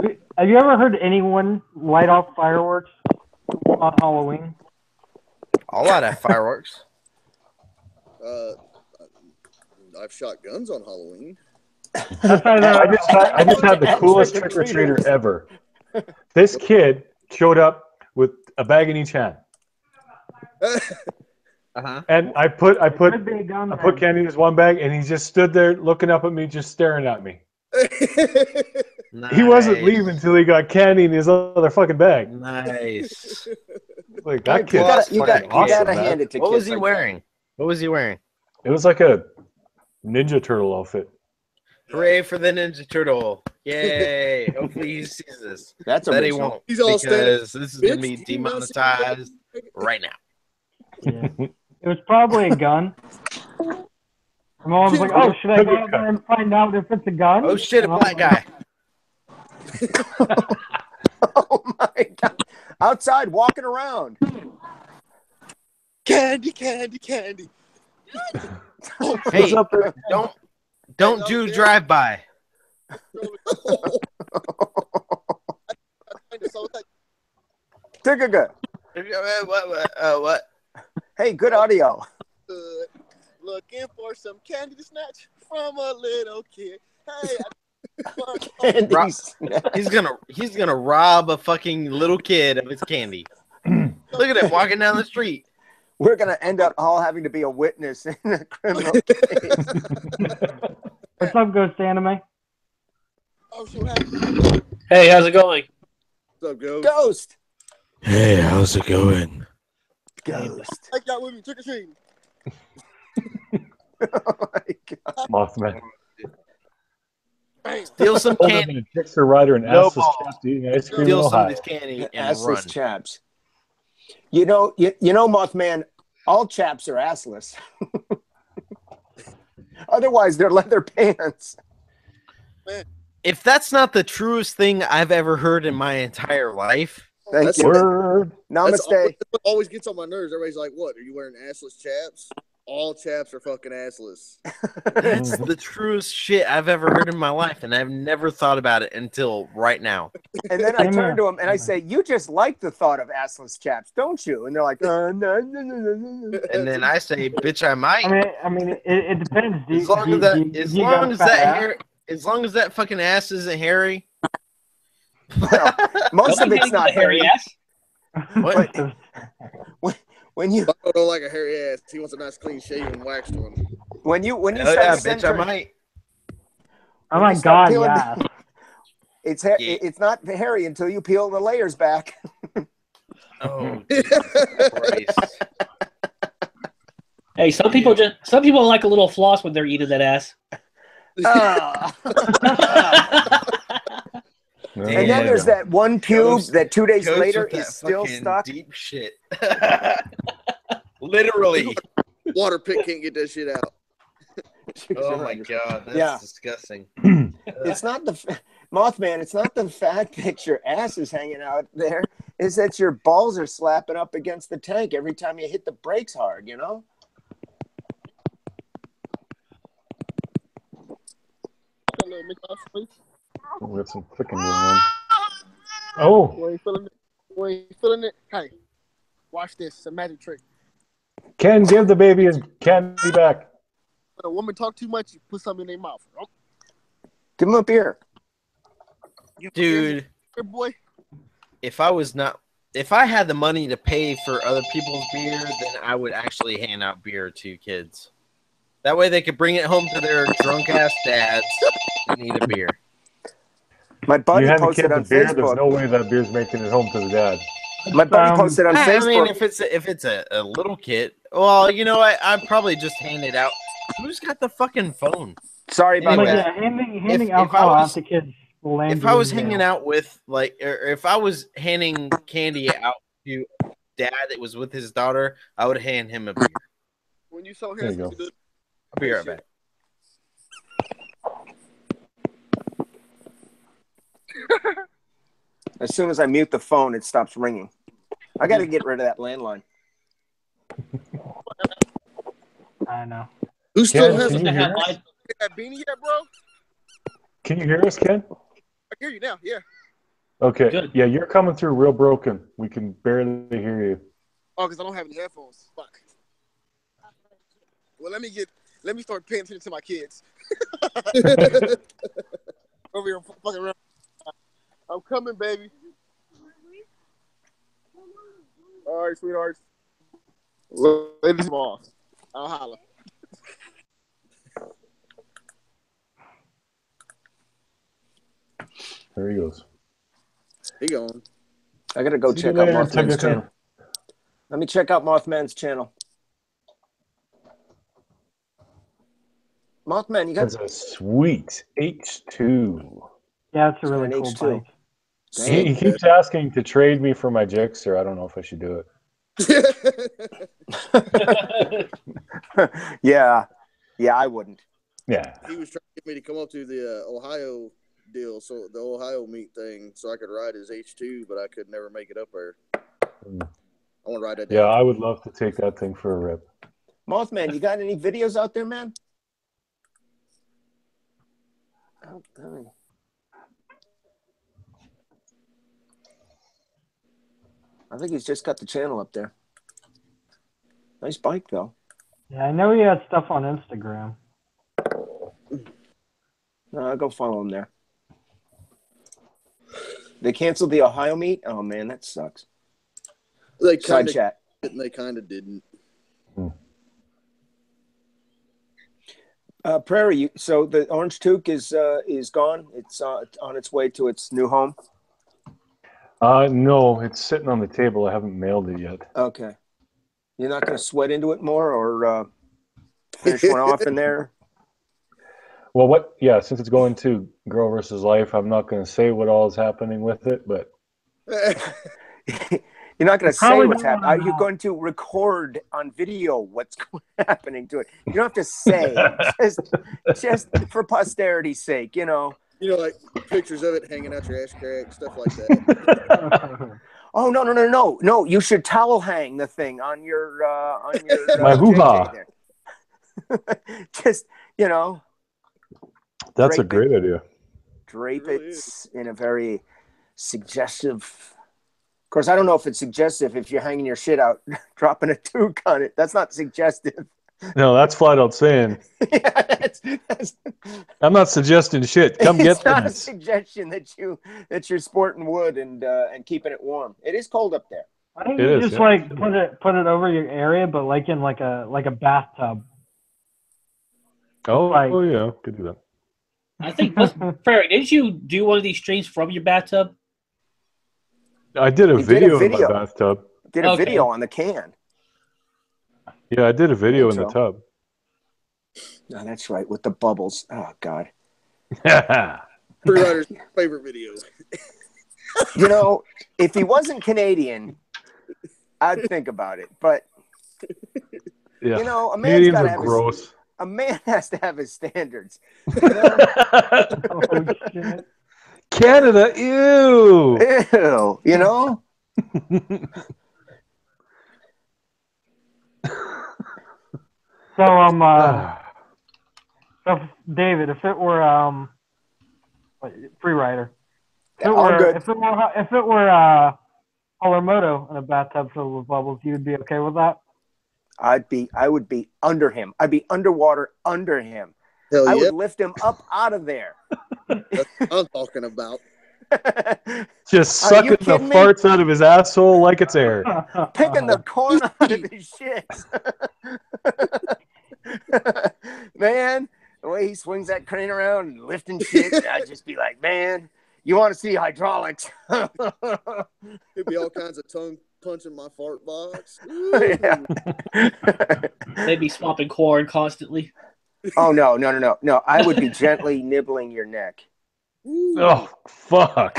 E: have you ever heard anyone light off fireworks on Halloween?
B: I'll light off fireworks.
F: I've shot guns on Halloween.
A: I just had the coolest trick or treater ever. This kid showed up with a bag in each hand, and I put candy in his one bag, and he just stood there looking up at me, just staring at me.
B: Nice.
A: He wasn't leaving until he got candy in his other fucking bag.
B: Nice.
A: Like, that kid.
C: You gotta hand it to
B: What
C: kids
B: was he
C: like
B: wearing? What was he wearing?
A: It was like a Ninja Turtle outfit.
B: Hooray for the Ninja Turtle. Yay. Hopefully he sees this.
C: That's
B: That he
C: original.
B: won't.
F: He's all
B: because this is going to
F: Bitch,
B: be
F: do you not see
B: demonetized right now.
E: Yeah. It was probably a gun. My mom's like, "Oh, should I go out there and find out if it's a gun?"
B: Oh shit, a black guy.
C: Oh my god! Outside walking around.
F: Candy, candy, candy.
B: Hey, don't do drive-by.
C: Good.
B: What?
C: Hey, good audio.
F: Looking for some candy to snatch from a little kid. Hey,
C: Candy
B: He's gonna rob a fucking little kid of his candy. Look at him walking down the street.
C: We're going to end up all having to be a witness in a criminal case.
E: What's up, Ghost Anime?
F: oh, shit, what happened?
G: Hey, how's it going?
F: What's up, Ghost?
C: Ghost.
B: Hey, how's it going?
C: Ghost.
F: I got with me, trick or treating.
C: Oh my God.
A: Mothman.
B: Steal some
A: Hold up
B: candy.
A: in a Dixer rider and
B: No
A: assless
B: balls.
A: chaps eating ice cream in
B: Steal some of
A: Ohio.
B: this candy and
C: Assless
B: run.
C: chaps. You know, Mothman, all chaps are assless. Otherwise, they're leather pants.
B: If that's not the truest thing I've ever heard in my entire life,
C: Thank you.
A: Word.
C: Namaste.
F: That's what always gets on my nerves. Everybody's like, what? Are you wearing assless chaps? All chaps are fucking assless.
B: that's the truest shit I've ever heard in my life, and I've never thought about it until right now.
C: And then I
E: Same
C: turn
E: here.
C: to them and I say, "You just like the thought of assless chaps, don't you?" And they're like, no.
B: And then I say, "Bitch, I might."
E: I mean, it depends.
B: As long as that fucking ass isn't hairy.
C: Well, most of it's not hairy.
G: ass.
B: What?
C: When you
F: I don't like a hairy ass. He wants a nice, clean shaven, waxed one.
C: when you
B: Oh,
C: start
B: yeah, bitch, I
C: centering,
B: might.
E: Oh my
C: you start
E: God,
C: peeling
E: yeah.
C: it's not hairy until you peel the layers back.
B: Oh, Jesus Christ.
G: Hey, some people like a little floss when they're eating that ass.
C: And then there's that one pube that 2 days
B: Goes
C: later
B: with that
C: is still
B: fucking
C: stuck.
B: deep shit. Literally.
F: Water pick can't get that shit out.
B: Oh my God, that's
C: Yeah.
B: disgusting.
C: It's not the Mothman. It's not the fact that your ass is hanging out there. It's that your balls are slapping up against the tank every time you hit the brakes hard. You know.
A: We have some clicking going on. Oh,
F: You ain't feeling it? You ain't feeling it? Hey, watch this. It's a magic trick.
A: Ken, give the baby his candy back.
F: When a woman talk too much, you put something in their mouth. Oh,
C: Give him a beer.
B: Dude,
F: here, boy.
B: if I had the money to pay for other people's beer, then I would actually hand out beer to kids. That way they could bring it home to their drunk ass dads and need a beer.
C: My buddy
A: You hand the
C: posted
A: kids a
C: on
A: beer, there's
C: Facebook.
A: no way that beer's making it home to the dad.
C: My buddy posted on
B: I mean,
C: Facebook.
B: if it's a little kid, well, you know, I'd probably just hand it out. Who's got the fucking phone?
C: Sorry about
B: Anyway,
C: that.
E: Yeah, handing
B: if
E: alcohol
B: I
E: out
B: was-
E: to kids will land
B: If
E: you
B: I was
E: in jail.
B: hanging out with or if I was handing candy out to dad that was with his daughter, I would hand him a beer.
F: When you so
A: There you
F: handsome,
A: go.
F: dude.
B: I'll be right back.
C: As soon as I mute the phone, it stops ringing. I got to get rid of that landline.
E: I know.
F: Who's still
A: Ken,
F: handsome?
A: can you hear us?
F: That beanie yet, bro?
A: Can you hear us, Ken?
F: I hear you now. Yeah.
A: Okay.
G: Good.
A: Yeah, you're coming through real broken. We can barely hear you.
F: Oh, because I don't have any headphones. Fuck. Well, let me start paying attention to my kids. Over here, fucking around. I'm coming, baby. All right, sweethearts. Ladies and off. I'll holla.
A: There he goes.
F: He going.
C: I got to go
A: See you
C: check out
A: later,
C: Mothman's
A: Tucker.
C: channel. Let me check out Mothman's channel. Mothman, you got
A: That's a sweet H2.
E: Yeah, it's a
C: It's
E: really
C: an
E: cool
C: H2.
E: bike.
A: He keeps asking to trade me for my Gixxer. I don't know if I should do it.
C: Yeah, I wouldn't.
A: Yeah.
F: He was trying to get me to come up to the Ohio deal, so the Ohio meet thing, so I could ride his H2, but I could never make it up there. I want to write that
A: Yeah,
F: down.
A: I would love to take that thing for a rip.
C: Mothman, you got any videos out there, man? I think he's just got the channel up there. Nice bike, though.
E: Yeah, I know he has stuff on Instagram.
C: No, I'll go follow him there. They canceled the Ohio meet? Oh, man, that sucks.
F: They
C: Side
F: kind
C: chat.
F: of and they kind of didn't.
C: Prairie, so the orange toque is gone? It's on its way to its new home?
A: No, it's sitting on the table. I haven't mailed it yet.
C: Okay. You're not going to sweat into it more or finish one off in there?
A: Well, since it's going to Girl versus Life, I'm not going to say what all is happening with it, but...
C: You're not going to say what's happening. Are you
E: know.
C: going to record on video what's happening to it? You don't have to say, just for posterity's sake, you know.
F: You know, like pictures of it hanging out your ass crack, stuff like that.
C: Oh, no. You should towel hang the thing on your
A: my hoo-ha.
C: JJ there. Just, you know.
A: That's a great idea.
C: Drape it in a very suggestive... Of course, I don't know if it's suggestive if you're hanging your shit out, dropping a toque on it. That's not suggestive.
A: No, that's flat out saying.
C: Yeah, that's,
A: I'm not suggesting shit. Come get
C: it's not a
A: this.
C: suggestion that you're sporting wood and keeping it warm. It is cold up there.
E: I think you just like put it over your area, but like in like a bathtub.
A: Oh yeah, could do that.
G: I think, Ferry, didn't you do one of these streams from your bathtub?
A: I did a video in my bathtub.
C: Did a video on the can.
A: Yeah, I did a video in the tub.
C: No, that's right, with the bubbles. Oh, God.
F: Freerider's favorite video.
C: You know, if he wasn't Canadian, I'd think about it. But,
A: yeah.
C: You know, a man's got to have
A: gross.
C: A man has to have his standards. You know?
E: Oh, shit.
A: Canada, ew.
C: Ew, you know?
E: So David, if it were Freerider, if it were Moto in a bathtub filled with bubbles, you would be okay with that?
C: I would be under him. I'd be underwater under him.
F: Hell
C: I
F: yeah.
C: would lift him up out of there.
F: That's what I'm talking about.
A: Just sucking the farts out of his asshole like it's air.
C: Picking the corn out of his shit. Man, the way he swings that crane around and lifting shit, I'd just be like, man, you want to see hydraulics.
F: It'd be all kinds of tongue punching my fart box.
C: Yeah.
G: They'd be swapping corn constantly.
C: Oh, no. I would be gently nibbling your neck.
A: Oh, fuck.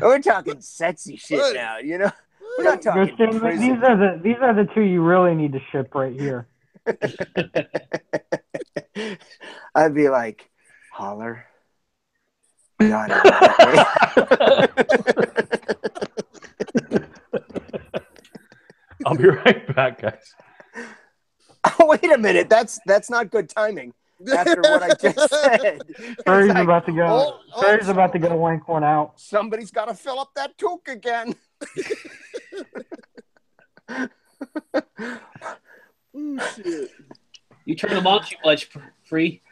C: We're talking sexy shit now, you know? We're not talking prison.
E: These are the two you really need to ship right here.
C: I'd be like, holler. God,
A: I'll be right back, guys.
C: Oh, wait a minute. That's not good timing. After what I just said.
E: Ferry's about to go. Ferry's about to go wank one out.
C: Somebody's got to fill up that toque again.
F: Oh, shit.
G: You turned them on too much, Free.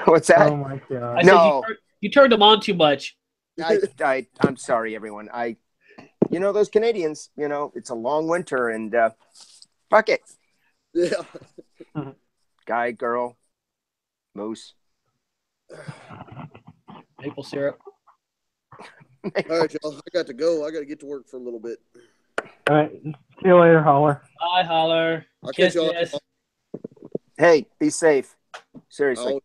C: What's that?
E: Oh my God.
G: I said you turned them on too much.
C: I'm sorry, everyone. You know, those Canadians, you know, it's a long winter and fuck it.
F: Yeah.
C: Guy, girl, moose.
G: Maple syrup.
F: All right, y'all. I got to go. I got to get to work for a little bit.
E: All right. See you later, Holler.
G: Bye, Holler.
F: I'll catch y'all.
C: Hey, be safe. Seriously.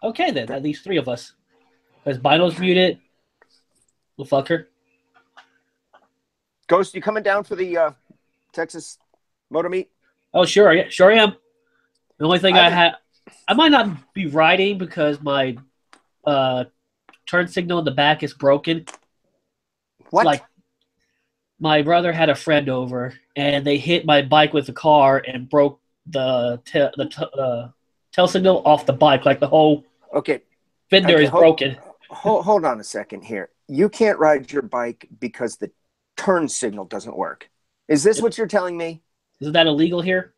G: Okay, then. That leaves three of us. Because Bino's muted. We'll fuck her.
C: Ghost, you coming down for the Texas Motor Meet?
G: Oh, sure. Yeah, sure am. The only thing I might not be riding because my turn signal in the back is broken.
C: What?
G: Like, my brother had a friend over, and they hit my bike with the car and broke the tail signal off the bike. Like the whole fender is broken.
C: Hold on a second here. You can't ride your bike because the turn signal doesn't work. Is this what you're telling me?
G: Isn't that illegal here?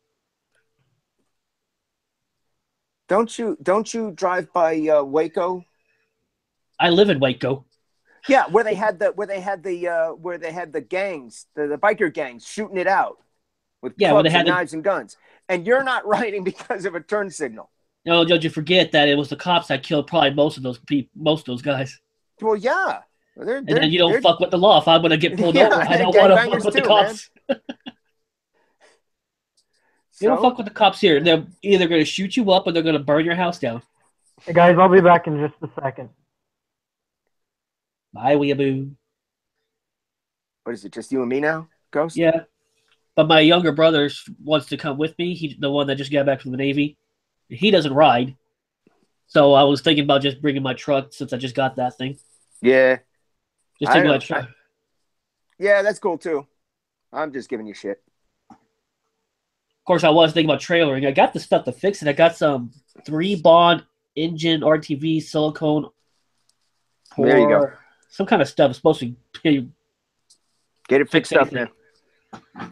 C: Don't you drive by Waco?
G: I live in Waco.
C: Yeah, where they had the gangs, the biker gangs shooting it out with clubs and knives and guns. And you're not riding because of a turn signal.
G: No, don't you forget that it was the cops that killed probably most of those guys.
C: Well, yeah.
G: And then you don't fuck with the law. If I'm going to get pulled over, I don't want to fuck with the cops. You don't fuck with the cops here. They're either going to shoot you up or they're going to burn your house down.
E: Hey, guys, I'll be back in just a second.
G: Bye, weeaboo.
C: What is it, just you and me now, Ghost?
G: Yeah. But my younger brother wants to come with me. He's the one that just got back from the Navy. He doesn't ride. So I was thinking about just bringing my truck since I just got that thing.
C: Yeah.
G: Just taking my truck.
C: Yeah, that's cool too. I'm just giving you shit.
G: Of course, I was thinking about trailering. I got the stuff to fix it. I got some 3-bond engine RTV silicone.
C: There you go.
G: Some kind of stuff. It's supposed to
C: get it fixed up, man.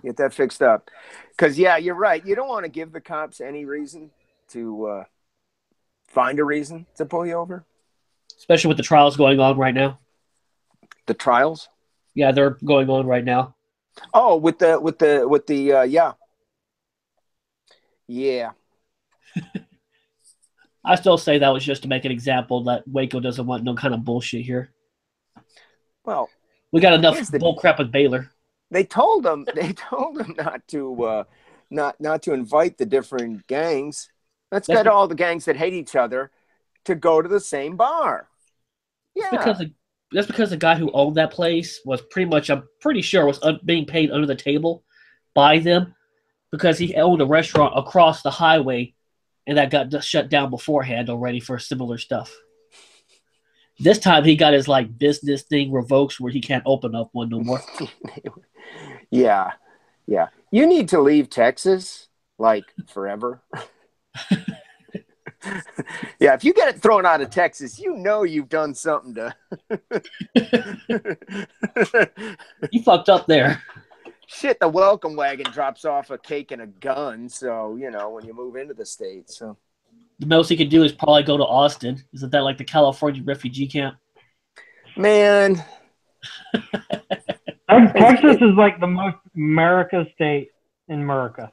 C: Get that fixed up. Because, yeah, you're right. You don't want to give the cops any reason to find a reason to pull you over.
G: Especially with the trials going on right now.
C: The trials?
G: Yeah, they're going on right now.
C: Oh, with the yeah. Yeah.
G: I still say that was just to make an example that Waco doesn't want no kind of bullshit here.
C: Well,
G: we got enough bull crap with Baylor.
C: They told them not to invite the different gangs. Let's get all the gangs that hate each other to go to the same bar. Yeah.
G: That's because the guy who owned that place was I'm pretty sure was being paid under the table by them because he owned a restaurant across the highway and that got shut down beforehand already for similar stuff. This time he got his business thing revoked where he can't open up one no more.
C: Yeah. Yeah. You need to leave Texas forever. Yeah, if you get it thrown out of Texas, you've done something to.
G: You fucked up there.
C: Shit, the welcome wagon drops off a cake and a gun. So when you move into the state, so
G: the most he could do is probably go to Austin. Isn't that like the California refugee camp?
C: Man,
E: Texas is like the most America state in America.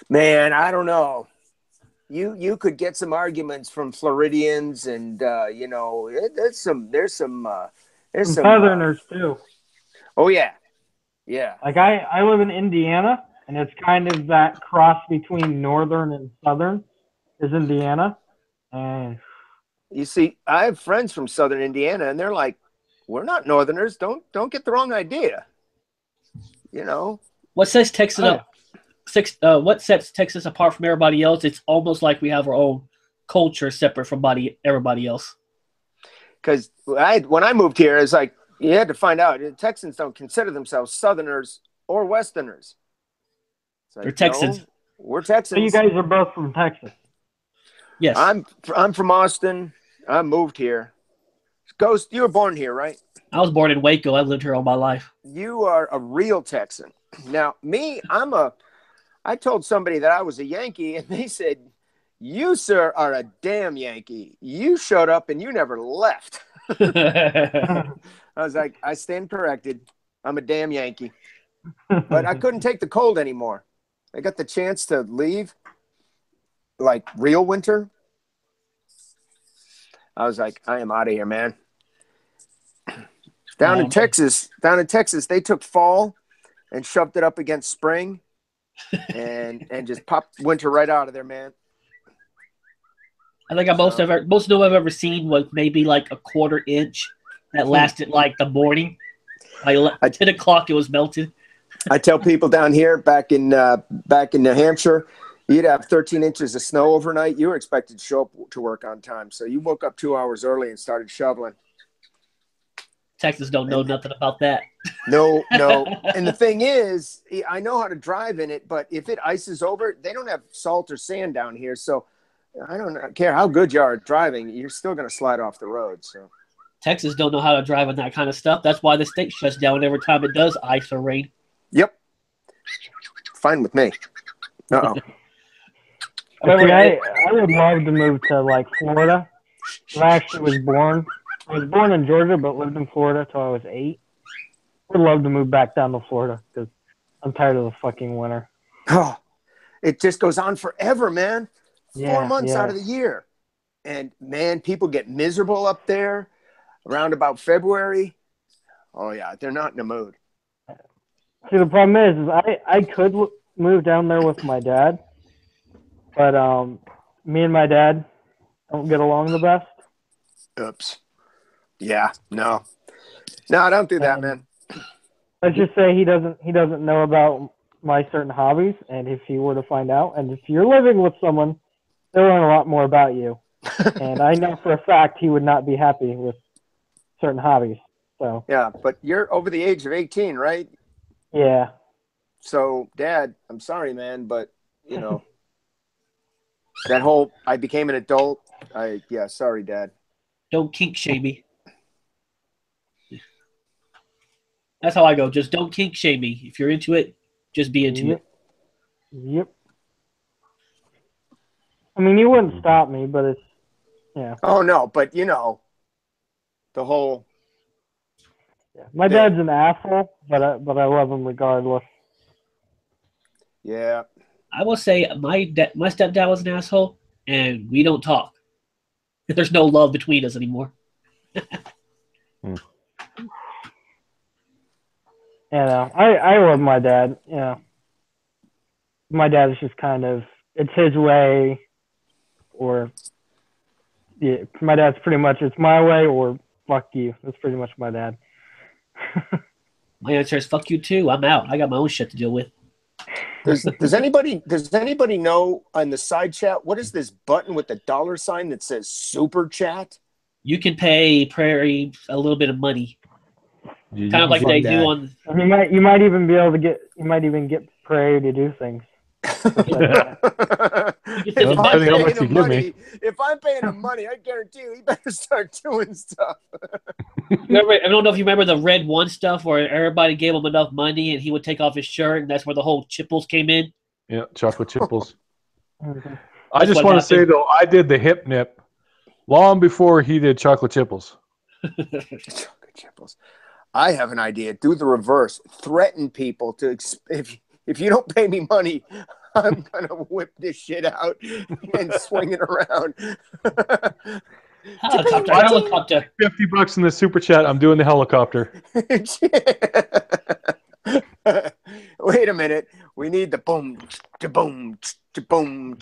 C: Man, I don't know. You could get some arguments from Floridians, and there's some
E: Southerners too.
C: Oh yeah, yeah.
E: Like I live in Indiana, and it's kind of that cross between northern and southern is Indiana, and
C: you see, I have friends from southern Indiana, and they're like, "We're not Northerners. Don't get the wrong idea."
G: What sets Texas up? What sets Texas apart from everybody else? It's almost like we have our own culture separate from everybody else.
C: Because when I moved here, it's like you had to find out Texans don't consider themselves Southerners or Westerners.
G: They're Texans.
C: No, we're Texans.
E: So you guys are both from Texas.
G: Yes.
C: I'm from Austin. I moved here. Ghost, you were born here, right?
G: I was born in Waco. I lived here all my life.
C: You are a real Texan. Now, me, I told somebody that I was a Yankee, and they said, "You, sir, are a damn Yankee. You showed up and you never left." I was like, I stand corrected. I'm a damn Yankee. But I couldn't take the cold anymore. I got the chance to leave, real winter. I was like, I am out of here, man. Down in Texas, they took fall and shoved it up against spring. and just popped winter right out of there, man.
G: I think most snow I've ever seen was maybe a quarter inch that lasted the morning. At 10 o'clock, it was melted.
C: I tell people down here back in New Hampshire, You'd have 13 inches of snow overnight. You were expected to show up to work on time. So you woke up 2 hours early and started shoveling.
G: Texas don't know nothing about that.
C: No. And the thing is, I know how to drive in it, but if it ices over, they don't have salt or sand down here. So I don't care how good you are at driving. You're still going to slide off the road. So
G: Texas don't know how to drive on that kind of stuff. That's why the state shuts down every time it does ice or rain.
C: Yep. Fine with me. Uh-oh.
E: I would love to move to like Florida. I actually was born in Georgia, but lived in Florida till I was 8. Would love to move back down to Florida because I'm tired of the fucking winter.
C: Oh, it just goes on forever, man. 4 months out of the year. And man, people get miserable up there around about February. Oh yeah, they're not in a mood.
E: See, the problem is I could move down there with my dad, but me and my dad don't get along the best.
C: Oops. Yeah, no, don't do that, man.
E: Let's just say he doesn't know about my certain hobbies, and if he were to find out, and if you're living with someone, they'll learn a lot more about you. And I know for a fact he would not be happy with certain hobbies. So
C: yeah, but you're over the age of 18, right?
E: Yeah.
C: So, Dad, I'm sorry, man, but you know that whole I became an adult. Sorry, Dad.
G: Don't kink shame me. That's how I go. Just don't kink shame me. If you're into it, just be into it.
E: Yep. I mean, you wouldn't stop me, but it's
C: Oh no, but you know, the whole.
E: Yeah. My dad's an asshole, but I love him regardless.
C: Yeah.
G: I will say my stepdad was an asshole, and we don't talk. There's no love between us anymore.
E: I love my dad. My dad is just kind of, it's his way, or my dad's pretty much, it's my way or fuck you. That's pretty much my dad.
G: My answer is fuck you too. I'm out. I got my own shit to deal with.
C: Does anybody know on the side chat what is this button with the $sign that says super chat?
G: You can pay Prairie a little bit of money, kind of like they do on.
E: You might even be able to get Prairie to do things.
C: If I'm paying him money, I guarantee you he better start doing stuff.
G: I don't know if you remember the Red One stuff where everybody gave him enough money and he would take off his shirt, and that's where the whole chipples came in.
A: Yeah, chocolate chipples. I just want to say though, I did the hip nip long before he did chocolate chipples.
C: Chocolate chipples. I have an idea. Do the reverse. Threaten people to if you don't pay me money, I'm gonna whip this shit out and swing it around.
G: Helicopter.
A: $50 in the super chat. I'm doing the helicopter.
C: Wait a minute. We need the boom, boom, boom.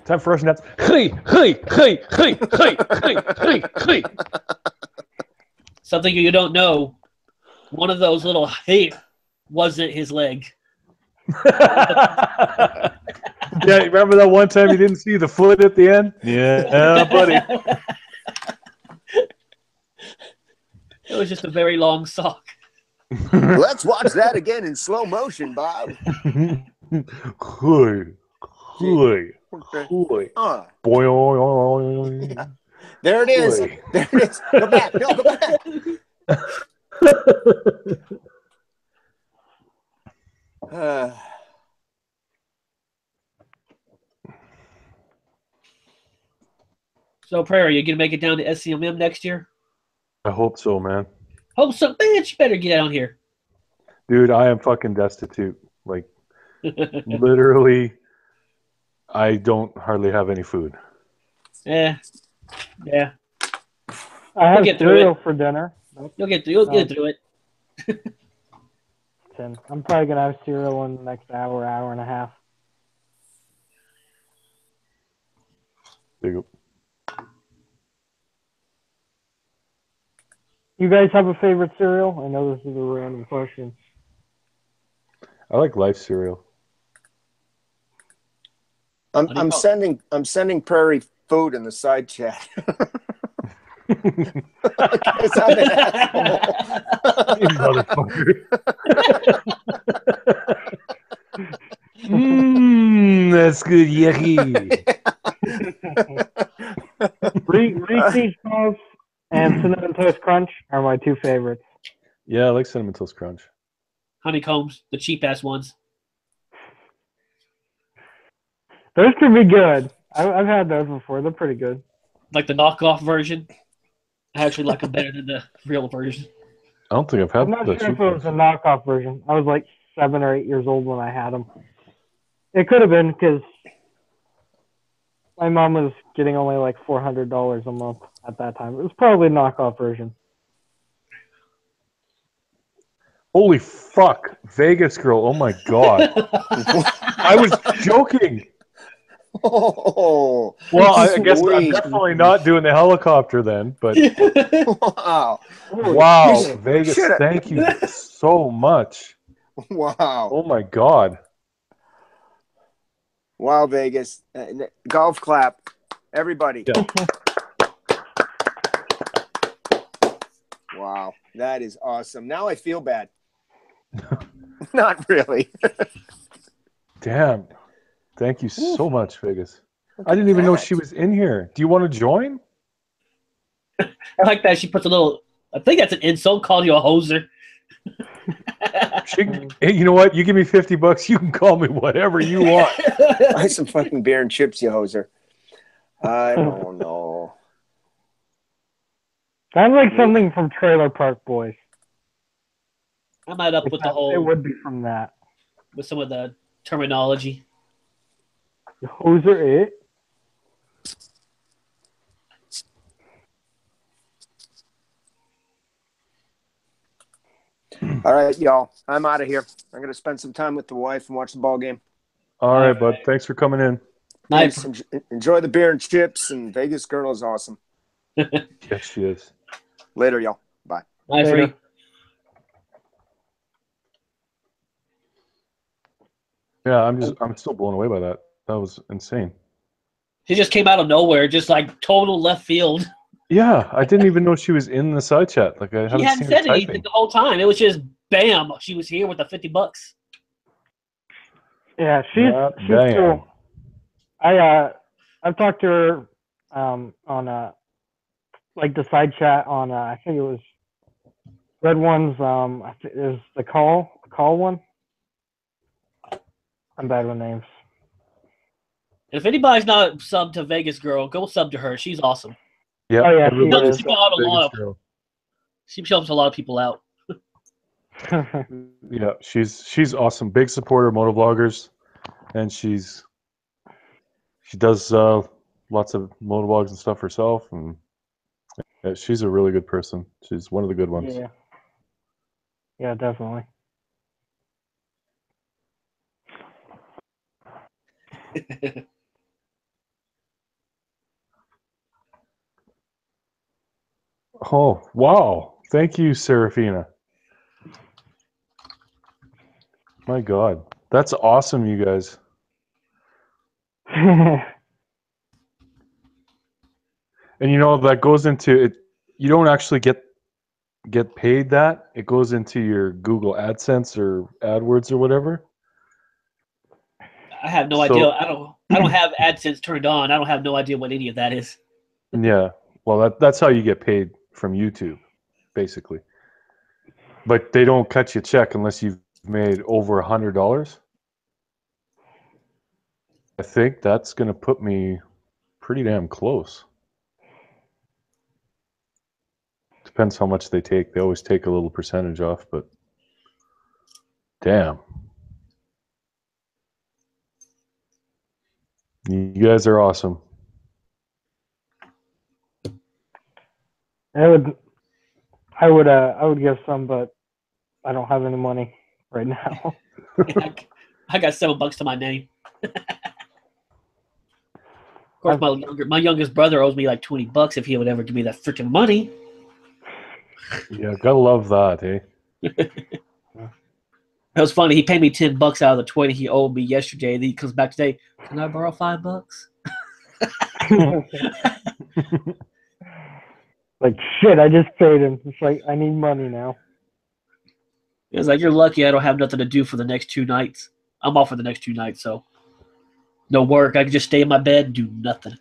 A: Time for Russian nets.
G: Something you don't know. One of those little hey wasn't his leg.
A: Yeah, remember that one time you didn't see the foot at the end? Yeah, buddy.
G: It was just a very long sock.
C: Let's watch that again in slow motion, Bob. There it is. There it is. Go back. No, go back.
G: So, Prairie, you gonna make it down to SCMM next year?
A: I hope so, man.
G: Hope so. Man, you better get down here.
A: Dude, I am fucking destitute. Like, literally, I don't hardly have any food.
G: Yeah.
E: I have cereal for dinner.
G: You'll get through it.
E: I'm probably gonna have cereal in the next hour and a half.
A: There you go.
E: You guys have a favorite cereal? I know this is a random question.
A: I like Life cereal.
C: I'm sending Prairie food in the side chat. Because I'm an asshole.
A: You motherfucker. That's good, yucky.
E: Reese's Puffs and Cinnamon Toast Crunch are my two favorites.
A: Yeah, I like Cinnamon Toast Crunch.
G: Honeycombs, the cheap ass ones.
E: Those can be good. I've had those before. They're pretty good.
G: Like the knockoff version. I actually like them better than the real version.
A: I don't think I've had
E: I'm not
A: the
E: sure if
A: cheap
E: it was
A: ones.
E: a knockoff version. I was like 7 or 8 years old when I had them. It could have been because my mom was getting only like $400 a month at that time. It was probably a knockoff version.
A: Holy fuck, Vegas Girl! Oh my god, I was joking.
C: Oh,
A: Well, I guess I'm
C: sweet.
A: definitely not doing the helicopter then. But
C: Wow.
A: wow,
C: You
A: Vegas,
C: should've-
A: thank you so much.
C: Wow.
A: Oh my god.
C: Wow, Vegas. Golf clap. Everybody.
A: Yeah.
C: Wow. That is awesome. Now I feel bad. Not really.
A: Damn. Thank you so much, Vegas. I didn't even know she was in here. Do you want to join?
G: I like that she puts a little. I think that's an insult. Called you a hoser.
A: Hey, you know what? You give me $50, you can call me whatever you want.
C: Buy some fucking beer and chips, you hoser. I don't know.
E: Sounds like something from Trailer Park Boys.
G: I might up with the
E: It
G: whole
E: would be from that.
G: with some of the terminology.
E: The hoser it.
C: All right, y'all. I'm out of here. I'm going to spend some time with the wife and watch the ball game.
A: All right, bud. Thanks for coming in.
C: Nice. Enjoy the beer and chips, and Vegas Girl is awesome.
A: Yes, she is.
C: Later, y'all. Bye.
G: Bye, Free.
A: Yeah, I'm still blown away by that. That was insane.
G: She just came out of nowhere, just like total left field.
A: Yeah, I didn't even know she was in the side chat. Like I
G: She
A: haven't
G: hadn't
A: seen her
G: said anything
A: typing.
G: the whole time. It was just bam. She was here with the $50.
E: Yeah, she's cool. I've talked to her on like the side chat on I think it was Red One's I think it was the call one. I'm bad with names.
G: If anybody's not subbed to Vegas Girl, go sub to her. She's awesome.
A: Yeah.
E: Oh yeah,
A: everybody
G: She helps a lot of
A: Girl.
G: She helps a lot of people out.
A: Yeah, she's awesome. Big supporter of motovloggers, and she does lots of motovlogs and stuff herself, and yeah, she's a really good person. She's one of the good ones.
E: Yeah. Yeah, definitely.
A: Oh, wow. Thank you, Serafina. My God. That's awesome, you guys. And you know, that goes into it. You don't actually get paid that. It goes into your Google AdSense or AdWords or whatever.
G: I have no idea. I don't have AdSense turned on. I don't have no idea what any of that is.
A: Yeah. Well, that's how you get paid from YouTube, basically. But they don't cut you a check unless you've made over $100. I think that's going to put me pretty damn close. Depends how much they take. They always take a little percentage off, but damn. You guys are awesome.
E: I would give some, but I don't have any money right now.
G: I got $7 to my name. Of course, my youngest brother owes me like $20 if he would ever give me that freaking money.
A: Yeah, gotta love that, eh?
G: It was funny. He paid me $10 out of the 20 he owed me yesterday. And then he comes back today. Can I borrow $5?
E: Like, shit, I just paid him. It's like, I need money now.
G: He was like, you're lucky I don't have nothing to do for the next 2 nights. I'm off for the next 2 nights, so no work. I can just stay in my bed and do nothing.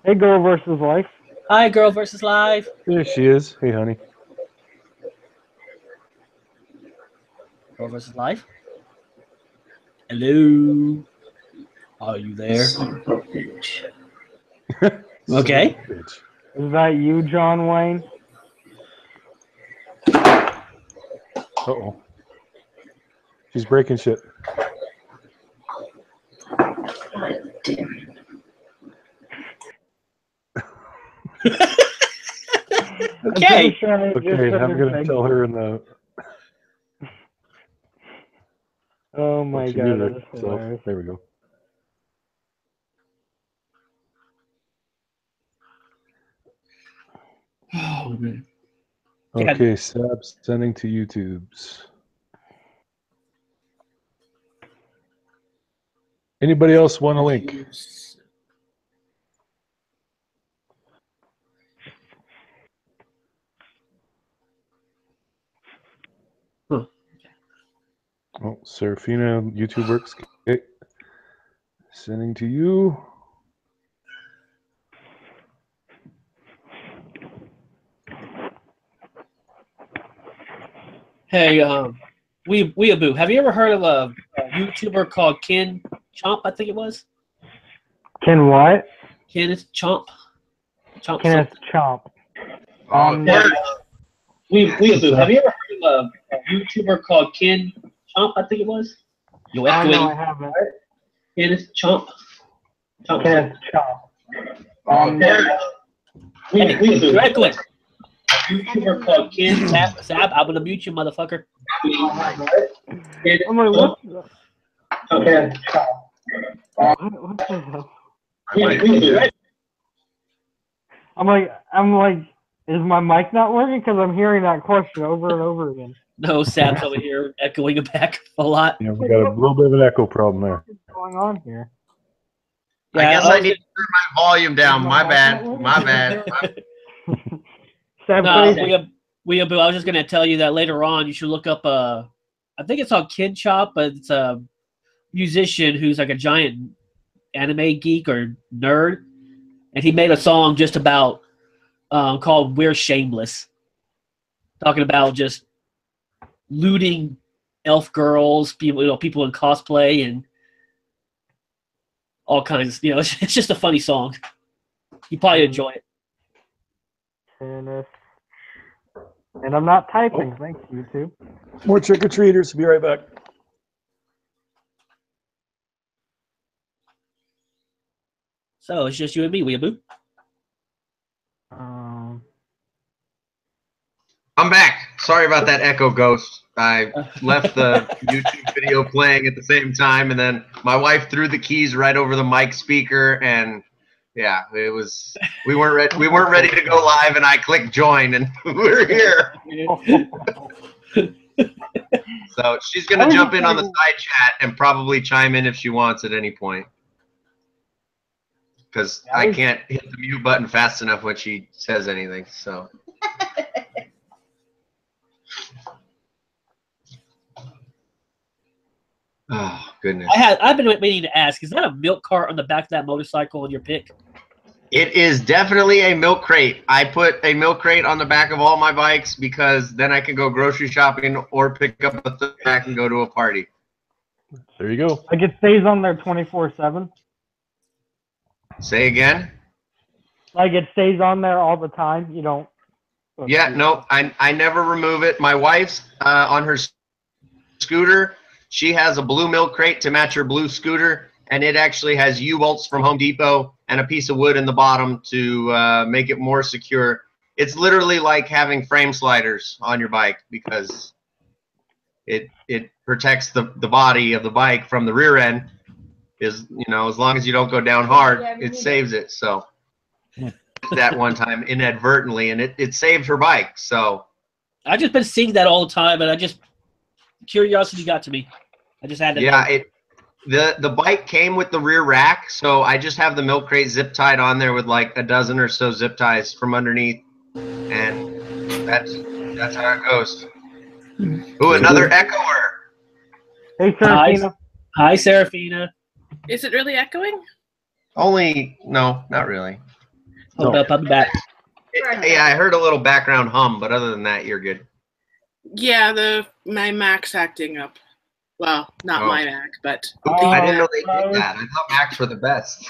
E: Hey, Girl versus Life.
G: Hi, Girl versus Life.
A: There she is. Hey, honey.
G: Girl versus Life. Hello. Are you there? Okay.
A: Bitch.
E: Is that you, John Wayne?
A: Uh-oh. She's breaking shit.
G: Okay.
A: Okay, I'm going to tell her in the...
E: Oh my
A: she
E: god,
A: muted
E: that is
A: herself.
E: hilarious.
A: There we go.
G: Oh, man.
A: Okay, Sab sending to YouTube's. Anybody else want a link?
G: Huh.
A: Oh, Serafina, YouTube works. Okay. Sending to you.
G: Hey, Weeaboo, have you ever heard of a YouTuber called Ken Chomp, I think it was?
E: Ken what?
G: Kenneth Chomp? Chomp
E: Kenneth
G: something.
E: Chomp.
G: Weeaboo, have you ever heard of a YouTuber called Ken Chomp, I think it was? You're
E: Oh, no,
G: echoing.
E: I haven't.
G: Kenneth Chomp?
E: Kenneth Chomp.
G: Weeaboo, you're echoing. YouTuber called Ken Sab, I'm gonna mute you, motherfucker.
E: I'm like, what the... What the hell? I'm like, is my mic not working? Because I'm hearing that question over and over again.
G: No, Sab's over here echoing it back a lot.
A: Yeah, we got a little bit of an echo problem there.
E: What's going on here?
B: I guess I need to turn my volume down. My bad. My bad.
E: Sab,
G: No,
E: crazy.
G: Weeaboo, I was just gonna tell you that later on you should look up I think it's called Kid Chop, but it's a musician who's like a giant anime geek or nerd, and he made a song just about called "We're Shameless," talking about just looting elf girls, people in cosplay, and all kinds. It's just a funny song. You probably enjoy it.
E: Kenneth. And I'm not typing. Thanks, YouTube.
A: More trick-or-treaters. Be right back.
G: So it's just you and me, Weeaboo.
B: I'm back. Sorry about that echo, Ghost. I left the YouTube video playing at the same time, and then my wife threw the keys right over the mic speaker, and yeah, it was. We weren't ready to go live, and I clicked join, and we're here. So she's gonna jump in on the side chat and probably chime in if she wants at any point, because I can't hit the mute button fast enough when she says anything. So. Oh goodness!
G: I've been meaning to ask: is that a milk cart on the back of that motorcycle in your pick?
B: It is definitely a milk crate. I put a milk crate on the back of all my bikes because then I can go grocery shopping or pick up a back and go to a party.
A: There you go.
E: Like it stays on there 24/7.
B: Say again?
E: Like it stays on there all the time. You don't.
B: Yeah, no, I never remove it. My wife's on her scooter. She has a blue milk crate to match her blue scooter, and it actually has U-bolts from Home Depot and a piece of wood in the bottom to make it more secure. It's literally like having frame sliders on your bike because it protects the body of the bike from the rear end. As long as you don't go down hard, it saves it. So that one time inadvertently, and it saved her bike. So
G: I just been seeing that all the time, and curiosity got to me. I just had to.
H: Yeah, the bike came with the rear rack, so I just have the milk crate zip tied on there with like a dozen or so zip ties from underneath, and that's how it goes. Ooh, another echoer.
E: Hey, Serafina.
G: Hi, Serafina.
I: Is it really echoing?
H: No, not really.
G: Hold up, I'm back.
H: Yeah, I heard a little background hum, but other than that, you're good.
I: Yeah, my Mac's acting up. Well, not my Mac, but
H: I didn't know they did that. I thought Macs were the best.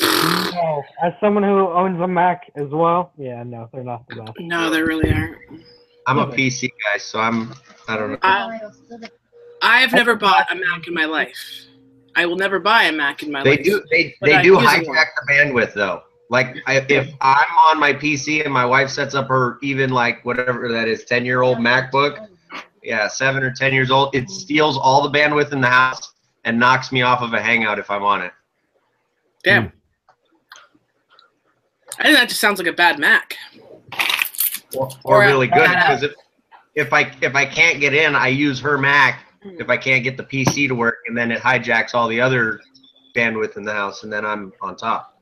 E: No, as someone who owns a Mac as well, yeah, no, they're not the best.
I: No, they really aren't.
H: I'm a PC guy, so I don't know.
I: I've never bought a Mac in my life. I will never buy a Mac in my life.
H: They do hijack the bandwidth though. Like if I'm on my PC and my wife sets up her even like whatever that is 10-year-old MacBook, 7 or 10 years old, it steals all the bandwidth in the house and knocks me off of a Hangout if I'm on it.
I: Damn. I think that just sounds like a bad Mac.
H: Or really good, because if I can't get in, I use her Mac. If I can't get the PC to work, and then it hijacks all the other bandwidth in the house, and then I'm on top.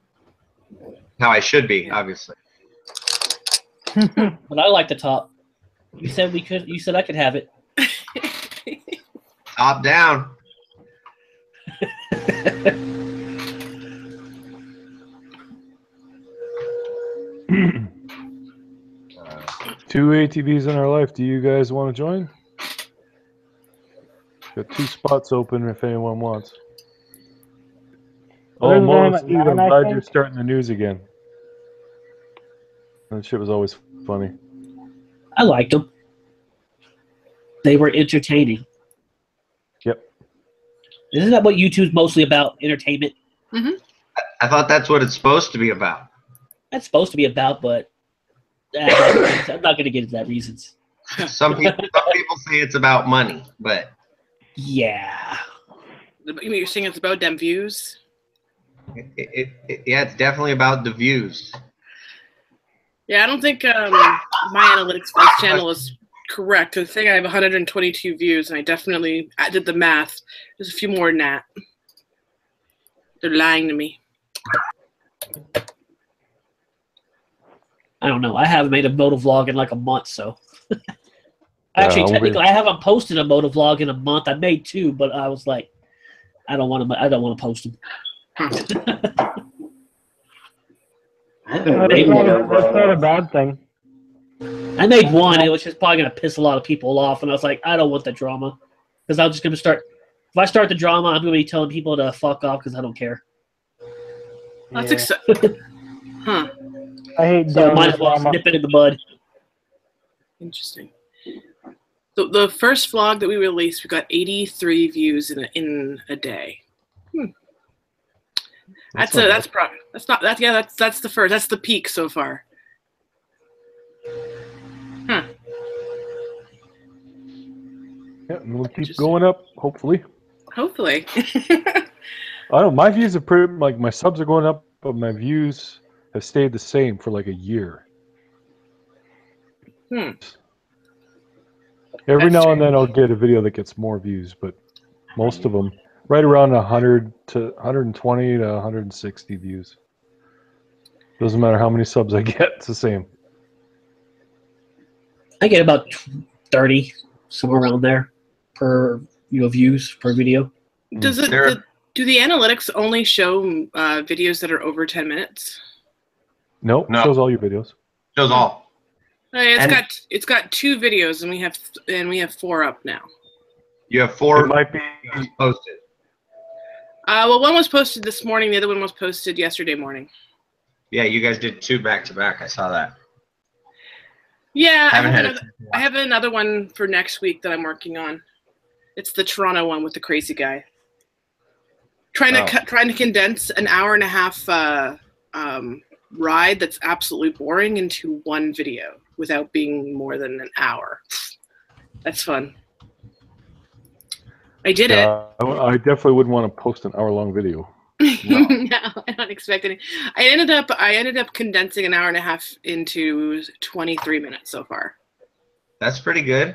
H: How I should be, obviously.
G: But I like the top. You said we could. You said I could have it.
H: Top down.
A: Two ATVs in our life. Do you guys want to join? Got 2 spots open if anyone wants. Oh, Mo, I'm glad you're starting the news again. That shit was always funny.
G: I liked them. They were entertaining.
A: Yep.
G: Isn't that what YouTube's mostly about? Entertainment?
I: Mm-hmm.
H: I thought that's what it's supposed to be about.
G: That's supposed to be about, but I'm not going to get into that reasons.
H: Some people say it's about money, but
G: yeah.
I: You're saying it's about them views?
H: Yeah, it's definitely about the views.
I: Yeah, I don't think my analytics for this channel is correct. I think I have 122 views, and I did the math. There's a few more than that. They're lying to me.
G: I don't know. I haven't made a motovlog in like a month, so. Actually, technically, I haven't posted a motovlog in a month. I made 2, but I was like, I don't want to post them.
E: That's not a bad thing.
G: I made 1. It was just probably going to piss a lot of people off, and I was like, I don't want the drama. Because I'm just going to start. If I start the drama, I'm going to be telling people to fuck off because I don't care.
I: That's exciting. Huh.
E: I hate
G: so might as well nip it in the bud.
I: Interesting. The first vlog that we released, we got 83 views in a day. That's the first. That's the peak so far. Huh.
A: Yeah, and we'll keep going up, hopefully.
I: Hopefully.
A: I don't know. My views are pretty like my subs are going up, but my views have stayed the same for like a year. Every now and then I'll get a video that gets more views, but most of them right around 100 to 120 to 160 views. Doesn't matter how many subs I get, it's the same.
G: I get about 30, somewhere around there, per views per video.
I: Do the analytics only show videos that are over 10 minutes?
A: Nope, no. Shows all your videos.
H: Shows all.
I: It's got 2 videos, and we have 4 up now.
H: You have 4.
A: It might be
H: posted.
I: Well, one was posted this morning. The other one was posted yesterday morning.
H: Yeah, you guys did 2 back to back. I saw that.
I: Yeah, I have another one for next week that I'm working on. It's the Toronto one with the crazy guy. Trying to condense an hour and a half ride that's absolutely boring into 1 video without being more than an hour. That's fun. I did it.
A: I definitely wouldn't want to post an hour-long video.
I: No, I don't expect any. I ended up condensing an hour and a half into 23 minutes so far.
H: That's pretty good.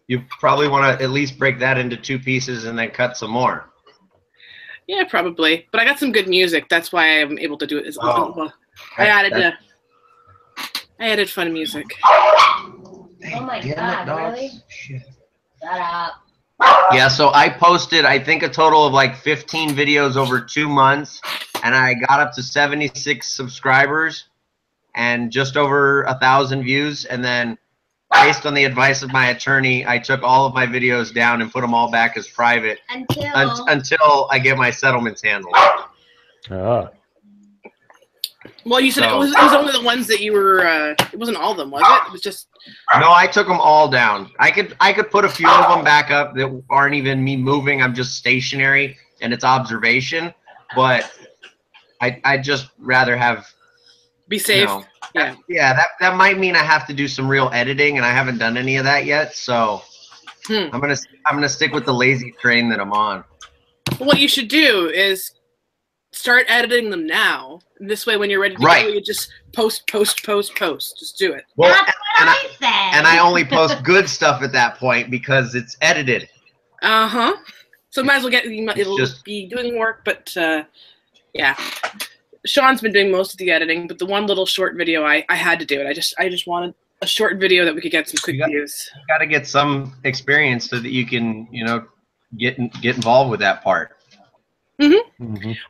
H: You probably want to at least break that into 2 pieces and then cut some more.
I: Yeah, probably. But I got some good music. That's why I'm able to do it as well. I added fun music.
J: Oh my God, really?
H: Shit.
J: Shut up.
H: Yeah, so I posted, I think, a total of like 15 videos over 2 months, and I got up to 76 subscribers and just over 1,000 views. And then, based on the advice of my attorney, I took all of my videos down and put them all back as private until I get my settlements handled.
A: Ah.
I: Well, you said it was only the ones that you were. It wasn't all of them, was it? It was just.
H: No, I took them all down. I could put a few of them back up that aren't even me moving. I'm just stationary and it's observation. But I'd just rather have.
I: Be safe.
H: Yeah. That might mean I have to do some real editing, and I haven't done any of that yet. So I'm gonna stick with the lazy train that I'm on.
I: What you should do is start editing them now. This way, when you're ready to go, you just post. Just do it.
H: Well, and I only post good stuff at that point because it's edited.
I: So might as well it'll be doing work, but yeah. Sean's been doing most of the editing, but the one little short video, I had to do it. I just wanted a short video that we could get some quick views.
H: You got to get some experience so that you can, get involved with that part.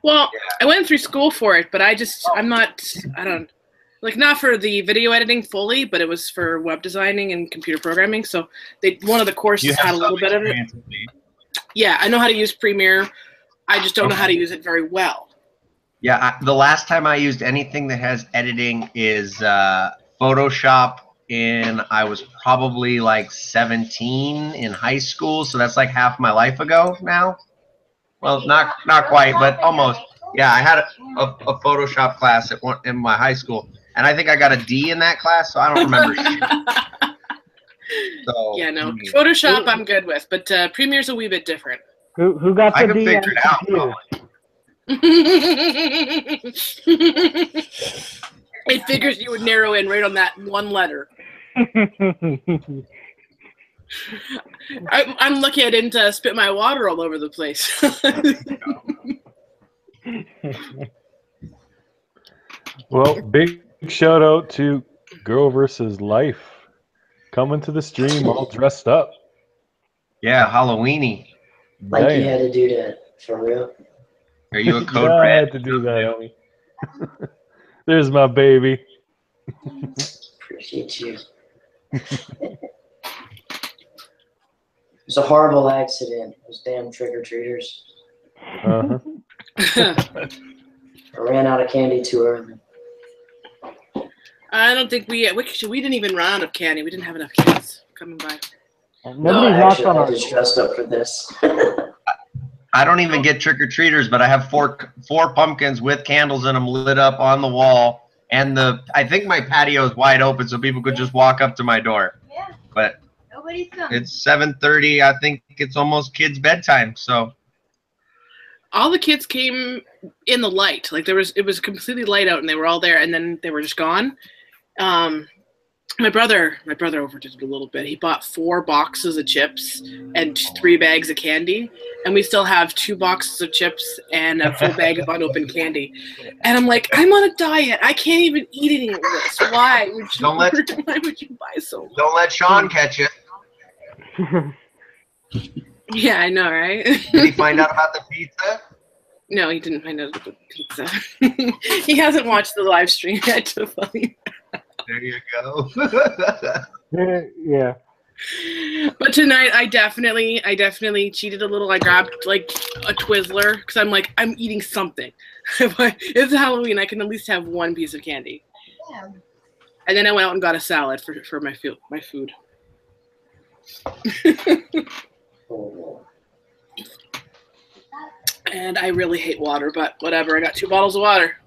I: Well, I went through school for it, but I don't not for the video editing fully, but it was for web designing and computer programming. So one of the courses had a little bit of it. Yeah, I know how to use Premiere. I just don't know how to use it very well.
H: Yeah, the last time I used anything that has editing is Photoshop. I was probably like 17 in high school, so that's like half my life ago now. Well, not quite, but almost. Yeah, I had a Photoshop class in my high school, and I think I got a D in that class, so I don't remember shit. So,
I: yeah, no, Photoshop I'm good with, but Premiere's a wee bit different.
E: Who got the
H: I can
E: D?
H: figure it out, probably.
I: It figures you would narrow in right on that one letter. I'm lucky I didn't spit my water all over the place.
A: Well, big shout out to Girl versus Life coming to the stream all dressed up.
H: Yeah, Halloweeny.
J: Like you had to do that for real.
H: Are you a code
A: I
H: red?
A: had to do that, homie. There's my baby.
J: Appreciate you. It's a horrible accident. Those damn trick-or-treaters. I ran out of candy too early.
I: I don't think we didn't even run out of candy. We didn't have enough kids coming by.
J: I just dressed up for this.
H: I don't even get trick-or-treaters, but I have four pumpkins with candles in them lit up on the wall, and I think my patio is wide open so people could just walk up to my door.
J: Yeah.
H: But
J: Nobody's coming.
H: it's 7:30. I think it's almost kids' bedtime. So
I: all the kids came in the light. Like it was completely light out, and they were all there, and then they were just gone. My brother overdid it a little bit. He bought 4 boxes of chips and 3 bags of candy, and we still have 2 boxes of chips and a full bag of unopened candy. And I'm like, I'm on a diet. I can't even eat any of this. Why would you? Why would you buy so much?
H: Don't let Sean catch you.
I: Yeah, I know, right?
H: Did he find out about the pizza?
I: No, he didn't find out about the pizza. He hasn't watched the live stream yet to find.
H: There you go.
E: Yeah.
I: But tonight, I definitely cheated a little. I grabbed like a Twizzler because I'm like, I'm eating something. It's Halloween. I can at least have 1 piece of candy.
J: Yeah.
I: And then I went out and got a salad for my food. And I really hate water, but whatever. I got 2 bottles of water.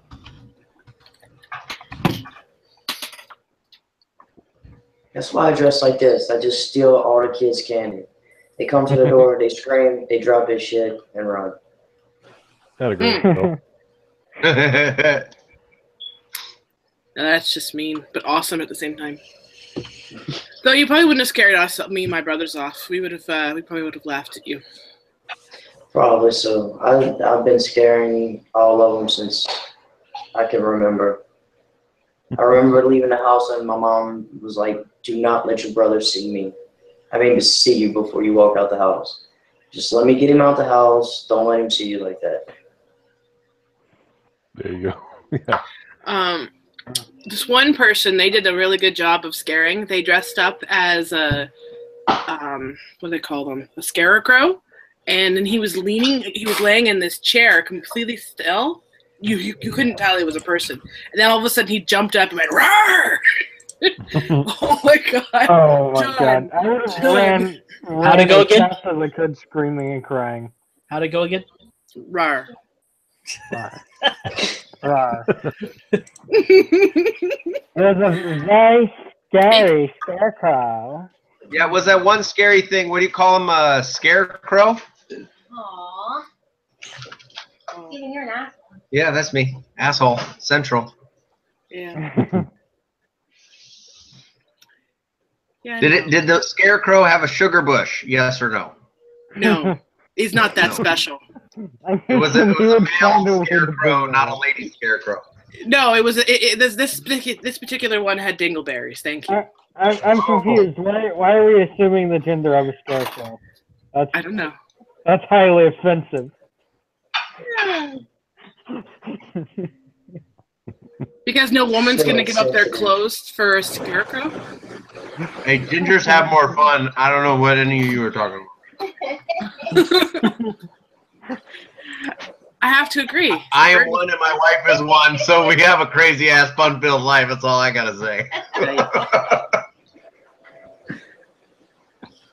J: That's why I dress like this. I just steal all the kids' candy. They come to the door, they scream, they drop their shit, and run.
A: Had a great go.
I: Now, that's just mean, but awesome at the same time. Though you probably wouldn't have scared us, me and my brothers off. We probably would have laughed at you.
J: Probably so. I've been scaring all of them since I can remember. I remember leaving the house and my mom was like, "Do not let your brother see me. I mean, to see you before you walk out the house. Just let me get him out the house. Don't let him see you like that."
A: There you go. Yeah.
I: This one person, they did a really good job of scaring. They dressed up as a, what do they call them? A scarecrow. And then he was laying in this chair completely still. You couldn't tell he was a person. And then all of a sudden he jumped up and went, "Roar!" Oh my god.
E: Oh my god. I would have ran
G: How'd it go again?
E: as fast as I could, screaming and crying.
G: How'd it go again?
I: Roar.
E: Rawr. Rawr. It was a very scary scarecrow.
H: Yeah, was that one scary thing? What do you call him? A scarecrow?
K: Aww. Steven, you're an asshole.
H: Yeah, that's me. Asshole. Central.
I: Yeah. Yeah.
H: Did the scarecrow have a sugar bush? Yes or no?
I: No. He's not that special.
H: It was a male scarecrow, not a lady scarecrow.
I: No, it was this particular one had dingleberries. Thank you.
E: I'm confused. Why are we assuming the gender of a scarecrow?
I: I don't know.
E: That's highly offensive.
I: Because no woman's gonna give up their clothes for a scarecrow.
H: Hey, gingers have more fun. I don't know what any of you are talking about.
I: I have to agree.
H: I am one and my wife is one, so we have a crazy ass fun-filled life. That's all I gotta say.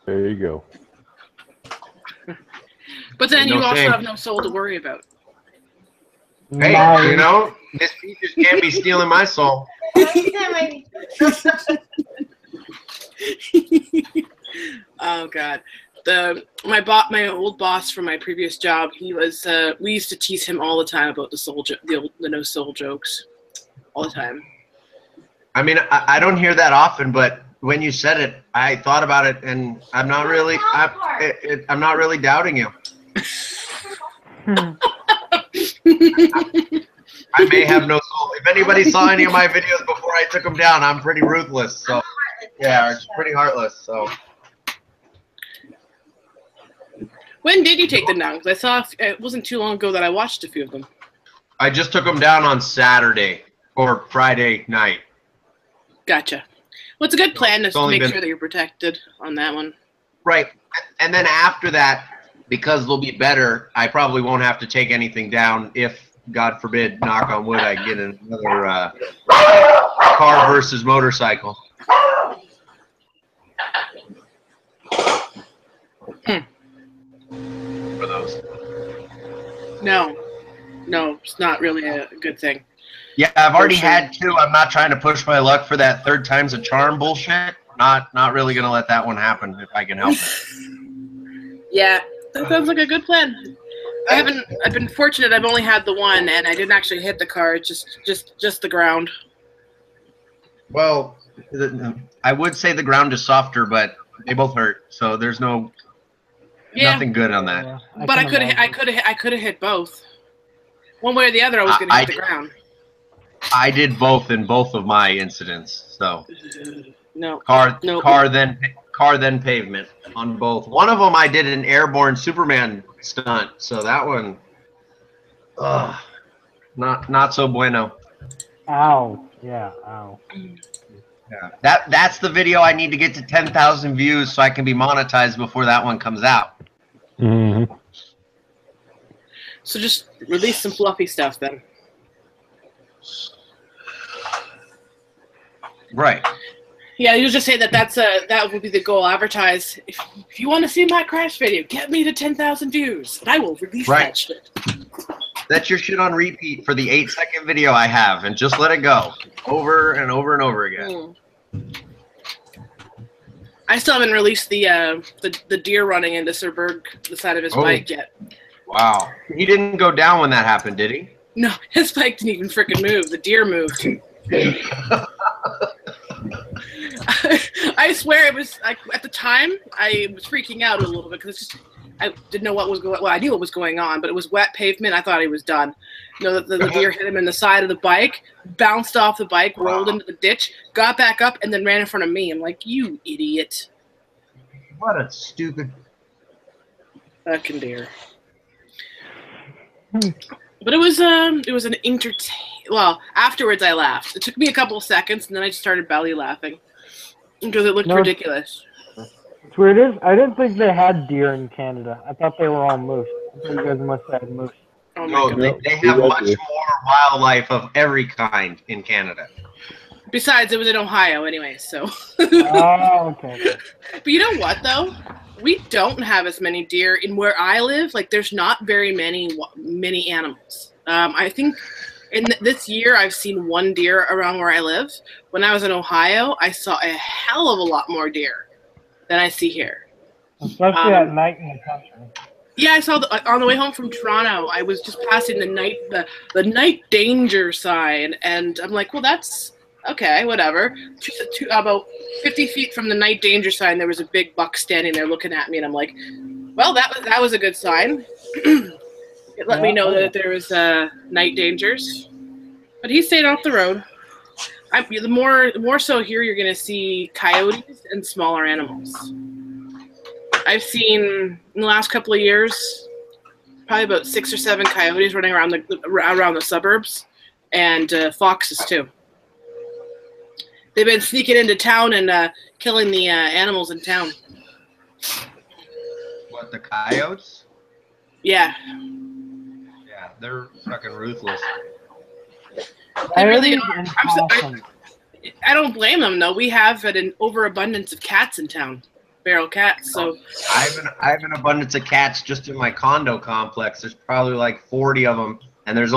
A: There you go.
I: But then
H: No
I: you also
H: shame.
I: have no soul to worry about.
H: Hey, you know, Miss Peaches can't be stealing my soul.
I: Oh God. My old boss from my previous job, he was we used to tease him all the time about the no soul jokes, all the time.
H: I mean, I don't hear that often, but when you said it, I thought about it, and I'm not really I'm not really doubting you. I may have no soul. If anybody saw any of my videos before I took them down, I'm pretty ruthless. So yeah, it's pretty heartless. So.
I: When did you take them down? Because I saw it wasn't too long ago that I watched a few of them.
H: I just took them down on Saturday or Friday night.
I: Gotcha. Well, it's a good plan to
H: only
I: make sure that you're protected on that one.
H: Right. And then after that, because they'll be better, I probably won't have to take anything down if, God forbid, knock on wood, I get another car versus motorcycle. For those.
I: No, it's not really a good thing.
H: Yeah, I've already had two. I'm not trying to push my luck for that third time's a charm bullshit. Not really gonna let that one happen if I can help it.
I: Yeah, that sounds like a good plan. I've been fortunate. I've only had the one, and I didn't actually hit the car. It's just the ground.
H: Well, I would say the ground is softer, but they both hurt. So there's nothing good on that.
I: But I could have hit both. One way or the other, I was going to hit the ground.
H: I did both in both of my incidents. So
I: no
H: car then pavement on both. One of them I did an airborne Superman stunt. So that one, not so bueno.
E: Ow. Yeah. Ow.
H: Yeah. That's the video I need to get to 10,000 views so I can be monetized before that one comes out.
A: Mm-hmm.
I: So just release some fluffy stuff then.
H: Right.
I: Yeah, you just say that would be the goal. Advertise. If you want to see my crash video, get me to 10,000 views, and I will release that shit.
H: That's your shit on repeat for the 8-second video I have, and just let it go over and over and over again.
I: I still haven't released the deer running into Sir Berg the side of his bike yet.
H: Wow. He didn't go down when that happened, did he?
I: No, his bike didn't even freaking move. The deer moved. I I swear it was like at the time I was freaking out a little bit because I didn't know what was going. Well, I knew what was going on, but it was wet pavement. I thought he was done. You know, the deer hit him in the side of the bike, bounced off the bike, rolled into the ditch, got back up, and then ran in front of me. I'm like, you idiot!
H: What a stupid
I: fucking deer. But it was an Well, afterwards I laughed. It took me a couple of seconds, and then I just started belly laughing because it looked ridiculous.
E: It's weird. I didn't think they had deer in Canada. I thought they were all moose. I thought you guys must have had moose.
I: Oh
H: no, they have much more wildlife of every kind in Canada.
I: Besides, it was in Ohio anyway, so.
E: Oh, okay.
I: But you know what, though? We don't have as many deer in where I live. Like, there's not very many animals. I think in this year I've seen one deer around where I live. When I was in Ohio, I saw a hell of a lot more deer than I see here.
E: Especially at night in the country.
I: Yeah, I saw on the way home from Toronto. I was just passing the night danger sign, and I'm like, well, that's okay, whatever. About 50 feet from the night danger sign, there was a big buck standing there looking at me, and I'm like, well, that was a good sign. It let me know that there was night dangers, but he stayed off the road. The more so here, you're gonna see coyotes and smaller animals. I've seen in the last couple of years probably about 6 or 7 coyotes running around the suburbs, and foxes too. They've been sneaking into town and killing the animals in town.
H: What, the coyotes?
I: Yeah.
H: Yeah, they're fucking ruthless.
I: They really are. I don't blame them though. We have an overabundance of cats in town. Feral cats. So
H: I have an abundance of cats just in my condo complex. There's probably like 40 of them, and there's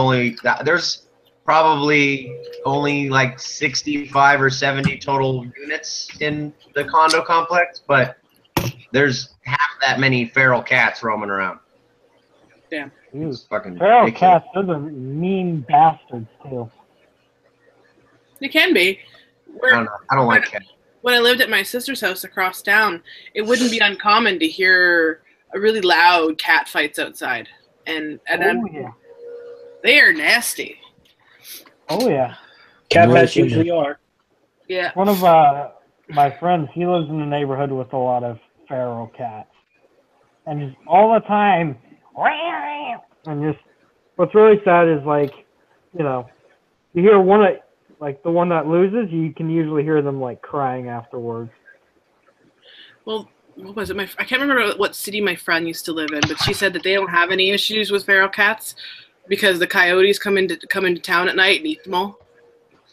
H: probably only like 65 or 70 total units in the condo complex, but there's half that many feral cats roaming around.
I: Damn.
H: It's fucking
E: feral
H: ridiculous.
E: cats, those are mean bastards too.
I: They can be.
H: I don't like cats.
I: When I lived at my sister's house across town, it wouldn't be uncommon to hear a really loud cat fights outside, and they are nasty.
E: Oh yeah,
G: cat fights usually are.
I: Yeah.
E: One of my friends, he lives in a neighborhood with a lot of feral cats, and just all the time, and just what's really sad is like, you know, you hear like the one that loses, you can usually hear them like crying afterwards.
I: Well, what was it? I can't remember what city my friend used to live in, but she said that they don't have any issues with feral cats because the coyotes come into town at night and eat them all.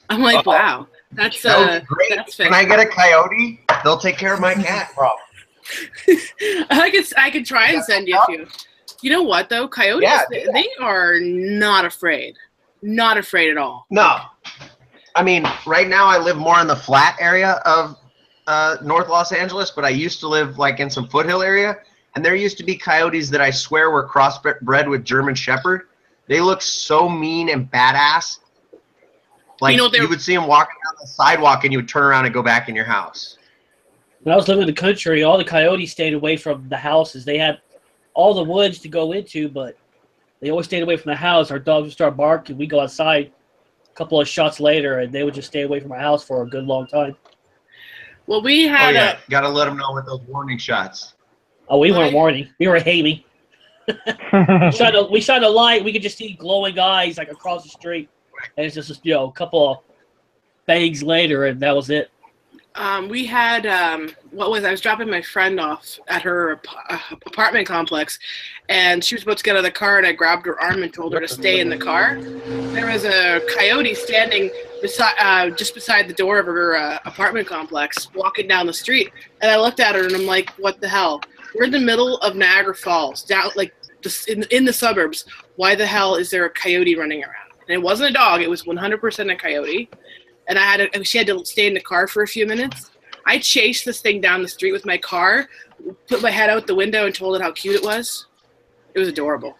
I: I'm like, wow, that's
H: great.
I: That's
H: Can I get a coyote? They'll take care of my cat problem.
I: I could try and send you a few. You know what though? Coyotes, they are not afraid. Not afraid at all.
H: No. I mean, right now I live more in the flat area of North Los Angeles, but I used to live like in some foothill area, and there used to be coyotes that I swear were crossbred with German Shepherd. They look so mean and badass. Like, you would see them walking down the sidewalk, and you would turn around and go back in your house.
G: When I was living in the country, all the coyotes stayed away from the houses. They had all the woods to go into, but they always stayed away from the house. Our dogs would start barking. We'd go outside a couple of shots later, and they would just stay away from our house for a good long time.
I: Well, we had
H: gotta let them know with those warning shots.
G: Oh, we weren't warning. We were Hamey. we shined a light. We could just see glowing eyes like across the street, and it's just a couple of bangs later, and that was it.
I: We had I was dropping my friend off at her apartment complex, and she was about to get out of the car, and I grabbed her arm and told her to stay in the car. There was a coyote standing just beside the door of her apartment complex, walking down the street, and I looked at her and I'm like, "What the hell? We're in the middle of Niagara Falls, down like in the suburbs. Why the hell is there a coyote running around?" And it wasn't a dog; it was 100% a coyote. And she had to stay in the car for a few minutes. I chased this thing down the street with my car, put my head out the window and told it how cute it was. It was adorable.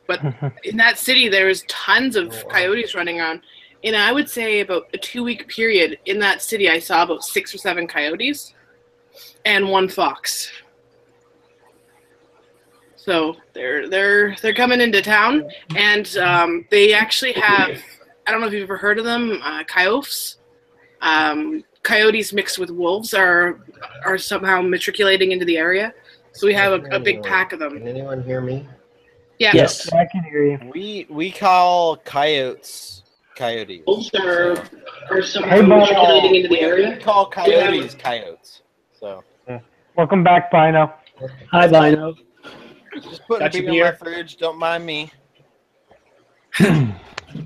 I: But in that city, there was tons of coyotes running around. And I would say about a 2-week period in that city, I saw about 6 or 7 coyotes. and 1 fox. So they're coming into town, and they actually have, I don't know if you've ever heard of them, coyotes. Coyotes mixed with wolves are somehow matriculating into the area. So we have a big pack of them.
B: Can anyone hear me?
I: Yeah.
G: Yes.
E: I can hear you.
B: We call coyotes coyotes.
G: Wolves are somehow
E: Hey, Bob.
G: matriculating into the area.
B: We call coyotes coyotes. So
E: Welcome back, Bino.
G: Hi, Bino.
B: just putting
G: Got your
B: beer in my
G: beer?
B: fridge. Don't mind me.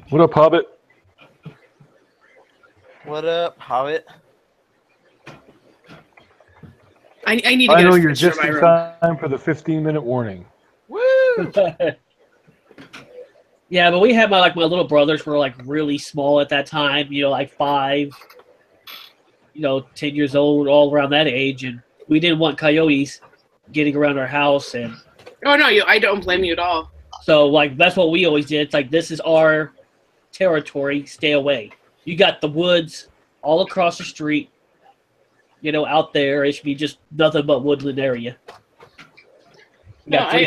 A: What up, Hobbit?
B: What up, Hobbit?
I: I need to
A: I
I: get
A: know
I: a
A: you're
I: fridge
A: just
I: for my
A: in
I: room.
A: time for the 15-minute warning.
B: Woo!
G: Yeah, but we had my little brothers were like really small at that time, like 5, 10 years old, all around that age, and we didn't want coyotes getting around our house, and
I: Oh no, I don't blame you at all.
G: so that's what we always did. It's like, this is our territory, stay away. You got the woods all across the street, out there. It should be just nothing but woodland area. You
I: No,
G: got three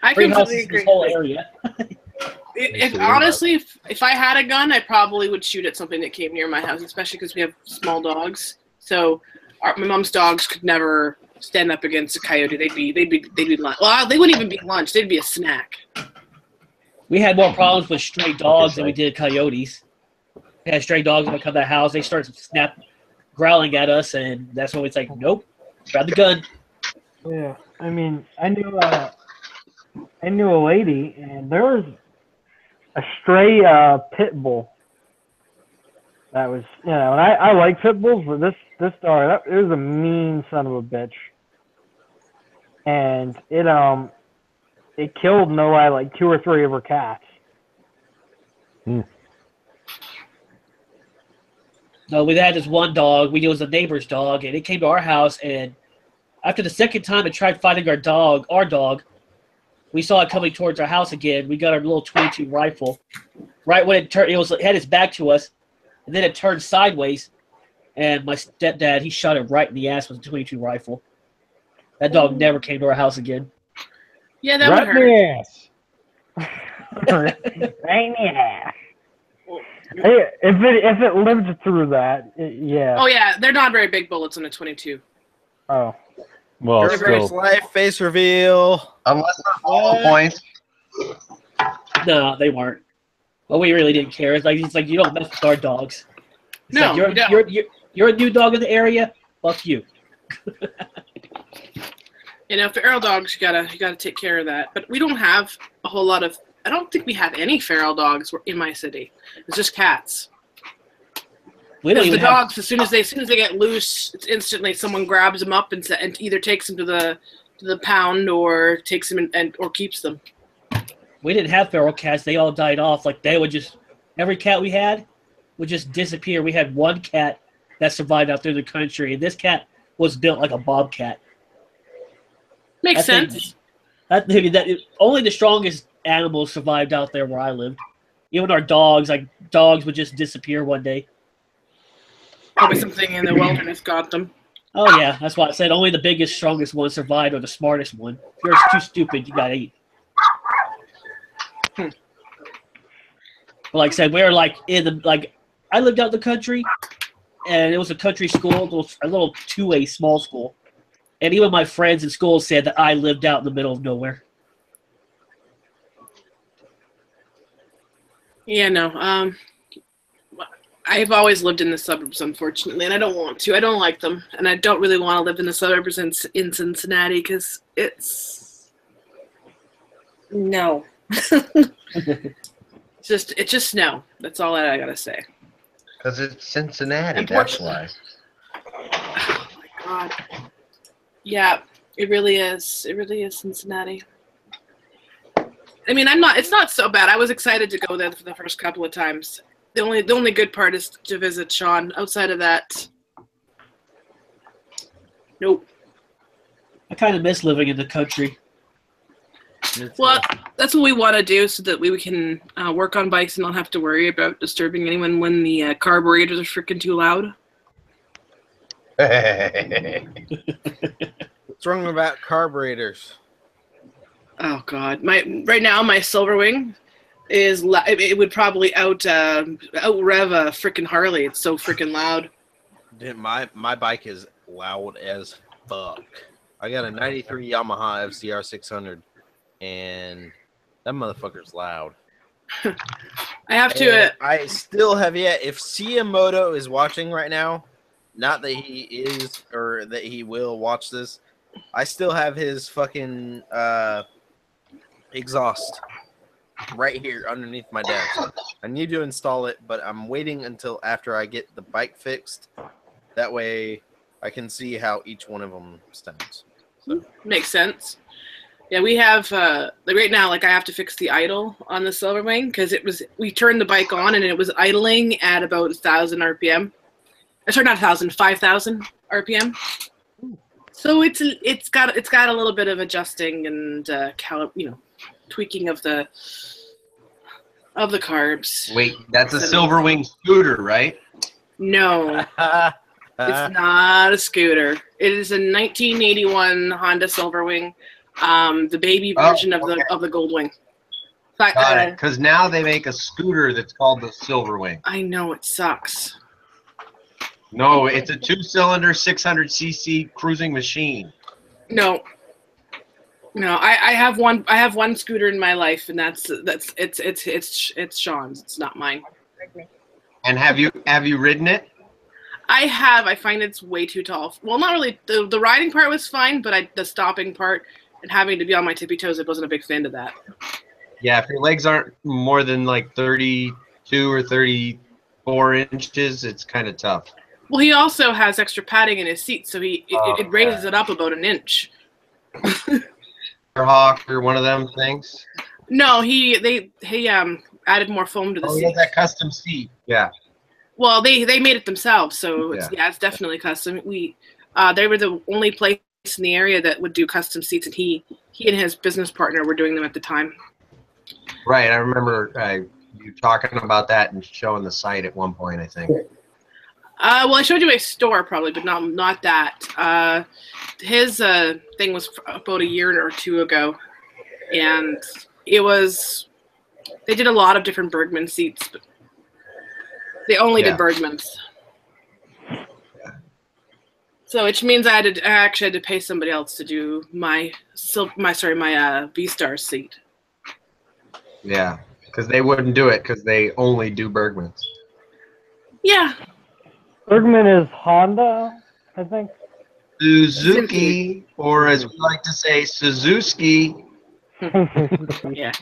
I: I
G: three
I: completely
G: houses in
I: agree.
G: this whole area.
I: Honestly, if I had a gun, I probably would shoot at something that came near my house, especially because we have small dogs. So my mom's dogs could never stand up against a coyote. They'd be lunch. Well, they wouldn't even be lunch. They'd be a snack.
G: We had more problems with stray dogs than we did coyotes. We had stray dogs that would come to the house. They started growling at us, and that's when it's like, nope, grab the gun.
E: Yeah, I mean, I knew a lady, and there was a stray pit bull. That was, and I like pit bulls, but this dog, it was a mean son of a bitch, and it killed Noah like 2 or 3 of her cats.
G: No, we had this one dog. It was a neighbor's dog, and it came to our house, and after the second time it tried fighting our dog, we saw it coming towards our house again. We got our little .22 rifle. Right when it turned, it had its back to us, and then it turned sideways, and my stepdad, he shot it right in the ass with a .22 rifle. That dog never came to our house again.
I: Yeah, that would hurt.
E: Right in the ass. Hey, if it lived through that, yeah.
I: Oh yeah, they're not very big bullets on a .22.
E: Oh.
A: Well,
B: Everybody's life face reveal.
H: Unless they're hollow points.
G: No, they weren't. But we really didn't care. It's like you don't mess with our dogs. It's
I: No,
G: like,
I: we don't.
G: you're a new dog in the area. Fuck you.
I: Feral dogs, you gotta take care of that. But we don't have a whole lot of. I don't think we have any feral dogs in my city. It's just cats.
G: We don't
I: The
G: even
I: dogs, as soon as they get loose, it's instantly someone grabs them up and either takes them to the pound or takes them or keeps them.
G: We didn't have feral cats. They all died off. Like, they would just, every cat we had would just disappear. We had one cat that survived out through the country, and this cat was built like a bobcat.
I: Makes sense.
G: Only the strongest animals survived out there where I lived. Even our dogs, dogs would just disappear one day.
I: Probably something in the wilderness got them.
G: Oh yeah, that's why I said only the biggest, strongest one survived, or the smartest one. If you're too stupid, you gotta eat. But like I said, we're I lived out in the country, and it was a country school, a little 2A small school. And even my friends in school said that I lived out in the middle of nowhere.
I: Yeah, no. I've always lived in the suburbs, unfortunately, and I don't want to. I don't like them, and I don't really want to live in the suburbs in Cincinnati because it's no. It's just no. That's all I gotta say.
H: Because it's Cincinnati, that's why.
I: Oh my god. Yeah, it really is. It really is Cincinnati. I mean, it's not so bad. I was excited to go there for the first couple of times. The only good part is to visit Sean. Outside of that, nope.
G: I kind of miss living in the country.
I: Well, that's what we want to do so that we can work on bikes and not have to worry about disturbing anyone when the carburetors are freaking too loud.
B: What's wrong about carburetors?
I: Oh God, right now my Silverwing is it would probably out rev a freaking Harley. It's so freaking loud.
B: Dude, my bike is loud as fuck. I got a '93 Yamaha FCR 600, and that motherfucker's loud.
I: I have to.
B: I still have yet. If Ciamoto is watching right now, not that he is or that he will watch this, I still have his fucking exhaust right here underneath my desk. I need to install it, but I'm waiting until after I get the bike fixed. That way, I can see how each one of them sounds. So.
I: Makes sense. Yeah, we have right now. Like I have to fix the idle on the Silverwing because we turned the bike on and it was idling at about 1,000 RPM. Sorry, not 1,000, 5,000 RPM. So it's got a little bit of adjusting and tweaking of the carbs.
H: Wait, that's a Silverwing scooter, right?
I: No, it's not a scooter. It is a 1981 Honda Silverwing, the baby version of the Goldwing.
H: Got it. Because now they make a scooter that's called the Silverwing.
I: I know it sucks.
H: No, it's a 2-cylinder, 600cc cruising machine.
I: No, I have one. I have one scooter in my life, and it's Sean's. It's not mine.
H: And have you ridden it?
I: I have. I find it's way too tall. Well, not really. The riding part was fine, but the stopping part and having to be on my tippy toes, I wasn't a big fan of that.
H: Yeah, if your legs aren't more than like 32 or 34 inches, it's kind of tough.
I: Well, he also has extra padding in his seat, so it raises it up about an inch.
H: Hawk or one of them things.
I: No, he added more foam to the seat.
H: Oh, that custom seat. Yeah.
I: Well, they made it themselves, so it's definitely custom. They were the only place in the area that would do custom seats, and he and his business partner were doing them at the time.
H: Right, I remember you talking about that and showing the site at one point, I think.
I: Well, I showed you a store probably, but not that. His thing was about a year or two ago, and they did a lot of different Bergman seats, but they only did Bergmans. Yeah. So, which means I actually had to pay somebody else to do my V-Star seat.
H: Yeah, because they wouldn't do it because they only do Bergmans.
I: Yeah.
E: Bergman is Honda, I think.
H: Suzuki, or as we like to say, Suzuki.
I: Yeah.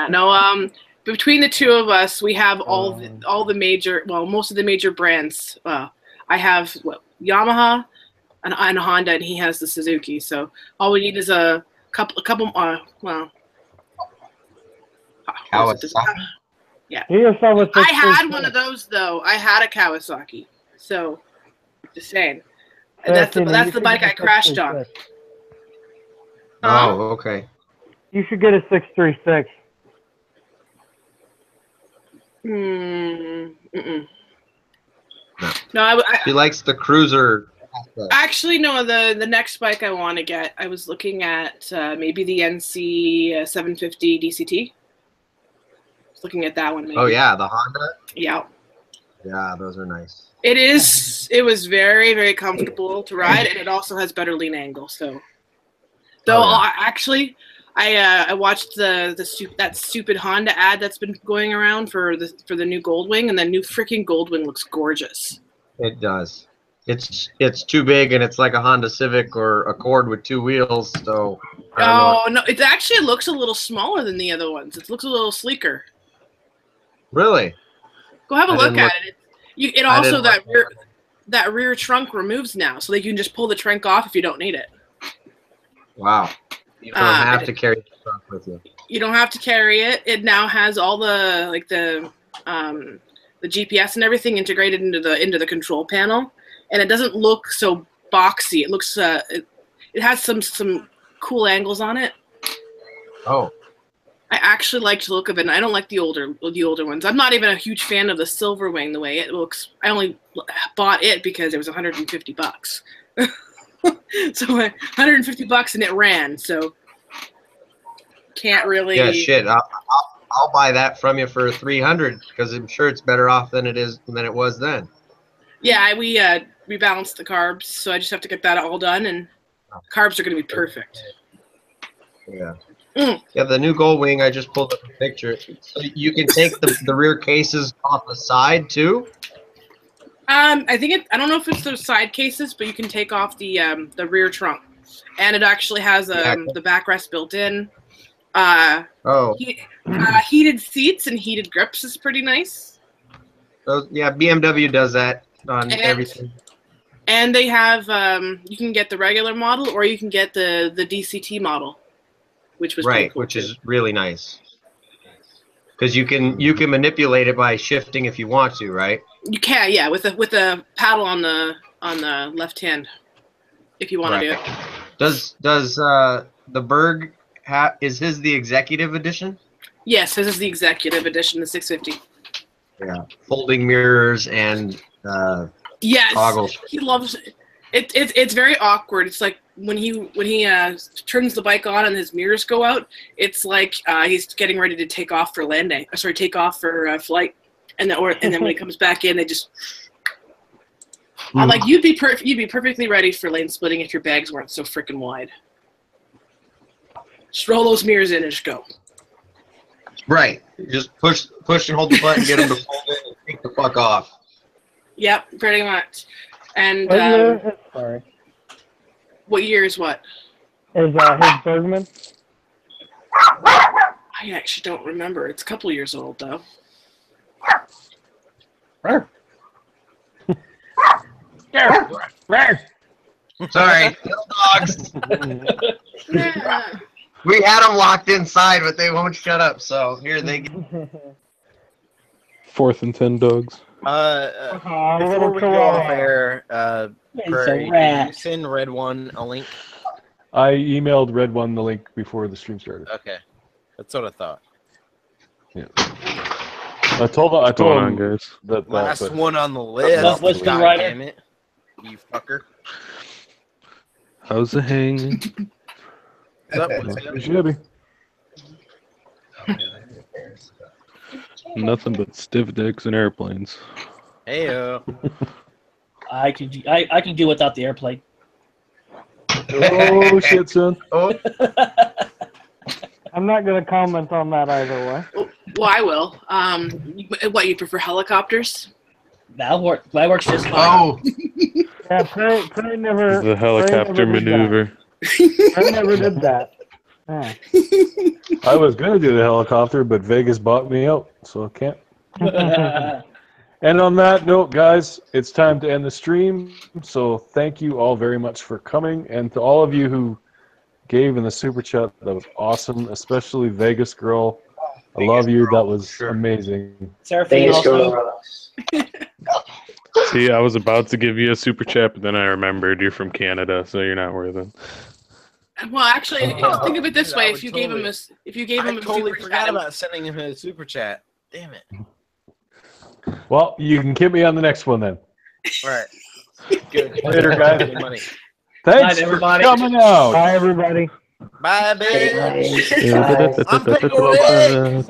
I: No. Between the two of us, we have all the major, most of the major brands. I have Yamaha and Honda, and he has the Suzuki. So all we need is a couple.
H: Kawasaki.
I: Yeah. I had one of those though. I had a Kawasaki. So, just saying. And that's the bike I crashed on.
H: Oh, okay.
E: You should get a 636.
I: No,
H: he likes the cruiser.
I: Actually, no. The next bike I want to get, I was looking at maybe the NC 750 DCT. I was looking at that one. Maybe.
H: Oh yeah, the Honda.
I: Yeah.
H: Yeah, those are nice.
I: It is. It was very, very comfortable to ride, and it also has better lean angle. So, actually, I watched that stupid Honda ad that's been going around for the new Goldwing, and the new freaking Goldwing looks gorgeous.
H: It does. It's too big, and it's like a Honda Civic or Accord with two wheels. So.
I: Oh no! It actually looks a little smaller than the other ones. It looks a little sleeker.
H: Really?
I: Go have a look at it. It also that rear trunk removes now, so you can just pull the trunk off if you don't need it.
H: Wow. You don't have to carry the trunk with you.
I: You don't have to carry it. It now has all the GPS and everything integrated into the control panel, and it doesn't look so boxy. It looks it has some cool angles on it.
H: Oh.
I: I actually like the look of it, and I don't like the older ones. I'm not even a huge fan of the silver wing the way it looks. I only bought it because it was $150. So $150 and it ran. So can't really.
H: Yeah, shit. I'll buy that from you for $300 because I'm sure it's better off than it was then.
I: Yeah, we rebalanced the carbs, so I just have to get that all done, and carbs are going to be perfect.
H: Yeah. Yeah, the new Gold Wing, I just pulled up a picture. So you can take the rear cases off the side too?
I: I think I don't know if it's the side cases, but you can take off the rear trunk, and it actually has the backrest built in. Heated seats and heated grips is pretty nice.
H: Yeah, BMW does that on everything.
I: And they have you can get the regular model or you can get the DCT model, which was pretty cool
H: which is really nice. Because you can manipulate it by shifting if you want to, right?
I: You can, yeah, with a paddle on the left hand, if you want to do it.
H: Does the Berg is his the executive edition?
I: Yes, this is the executive edition, the 650.
H: Yeah, folding mirrors and toggles.
I: He loves it. It's very awkward. It's like when he turns the bike on and his mirrors go out. It's like he's getting ready to take off for landing. Take off for flight, and then when he comes back in, they just. I'm like, you'd be perfectly ready for lane splitting if your bags weren't so freaking wide. Just roll those mirrors in and just go.
H: Right. Just push and hold the button, get them to fold in, and take the fuck off.
I: Yep, pretty much. And
E: sorry.
I: What year is what?
E: Is his Bergman?
I: I actually don't remember. It's a couple years old though.
H: Sorry, dogs. We had them locked inside, but they won't shut up. So here they go.
A: 4th and 10 dogs.
B: Before we go off air, Prairie, did you send Red One a link?
A: I emailed Red One the link before the stream started.
B: Okay, that's what I thought.
A: Yeah. I told him guys that
B: last one on the list. God damn it, you fucker.
A: How's the hang? Shabby. Nothing but stiff dicks and airplanes.
B: Heyo.
G: I can do without the airplane.
A: Oh shit, son.
E: I'm not gonna comment on that either way.
I: Well, I will. What, you prefer helicopters?
G: That works just fine.
H: Oh.
E: Yeah, Prairie never.
A: The helicopter maneuver.
E: I never did that. Yeah.
A: I was gonna do the helicopter, but Vegas bought me out, so I can't. And on that note, guys, it's time to end the stream. So thank you all very much for coming, and to all of you who gave in the super chat, that was awesome. Especially Vegas Girl, I love you. That was amazing.
J: Vegas Girl.
A: See, I was about to give you a super chat, but then I remembered you're from Canada, so you're not worth it.
I: Well, actually, think of it this way: if you gave him a
B: totally
I: super
B: forgot
I: chat,
B: about sending him a super chat. Damn it.
A: Well, you can get me on the next one then.
B: All right. Good.
A: Later, guys.
B: Money.
A: Thanks
G: Night,
A: for
G: everybody.
A: coming out.
E: Bye, everybody.
B: Bye, bitch.
J: Bye.
B: I'm Pickle Rick.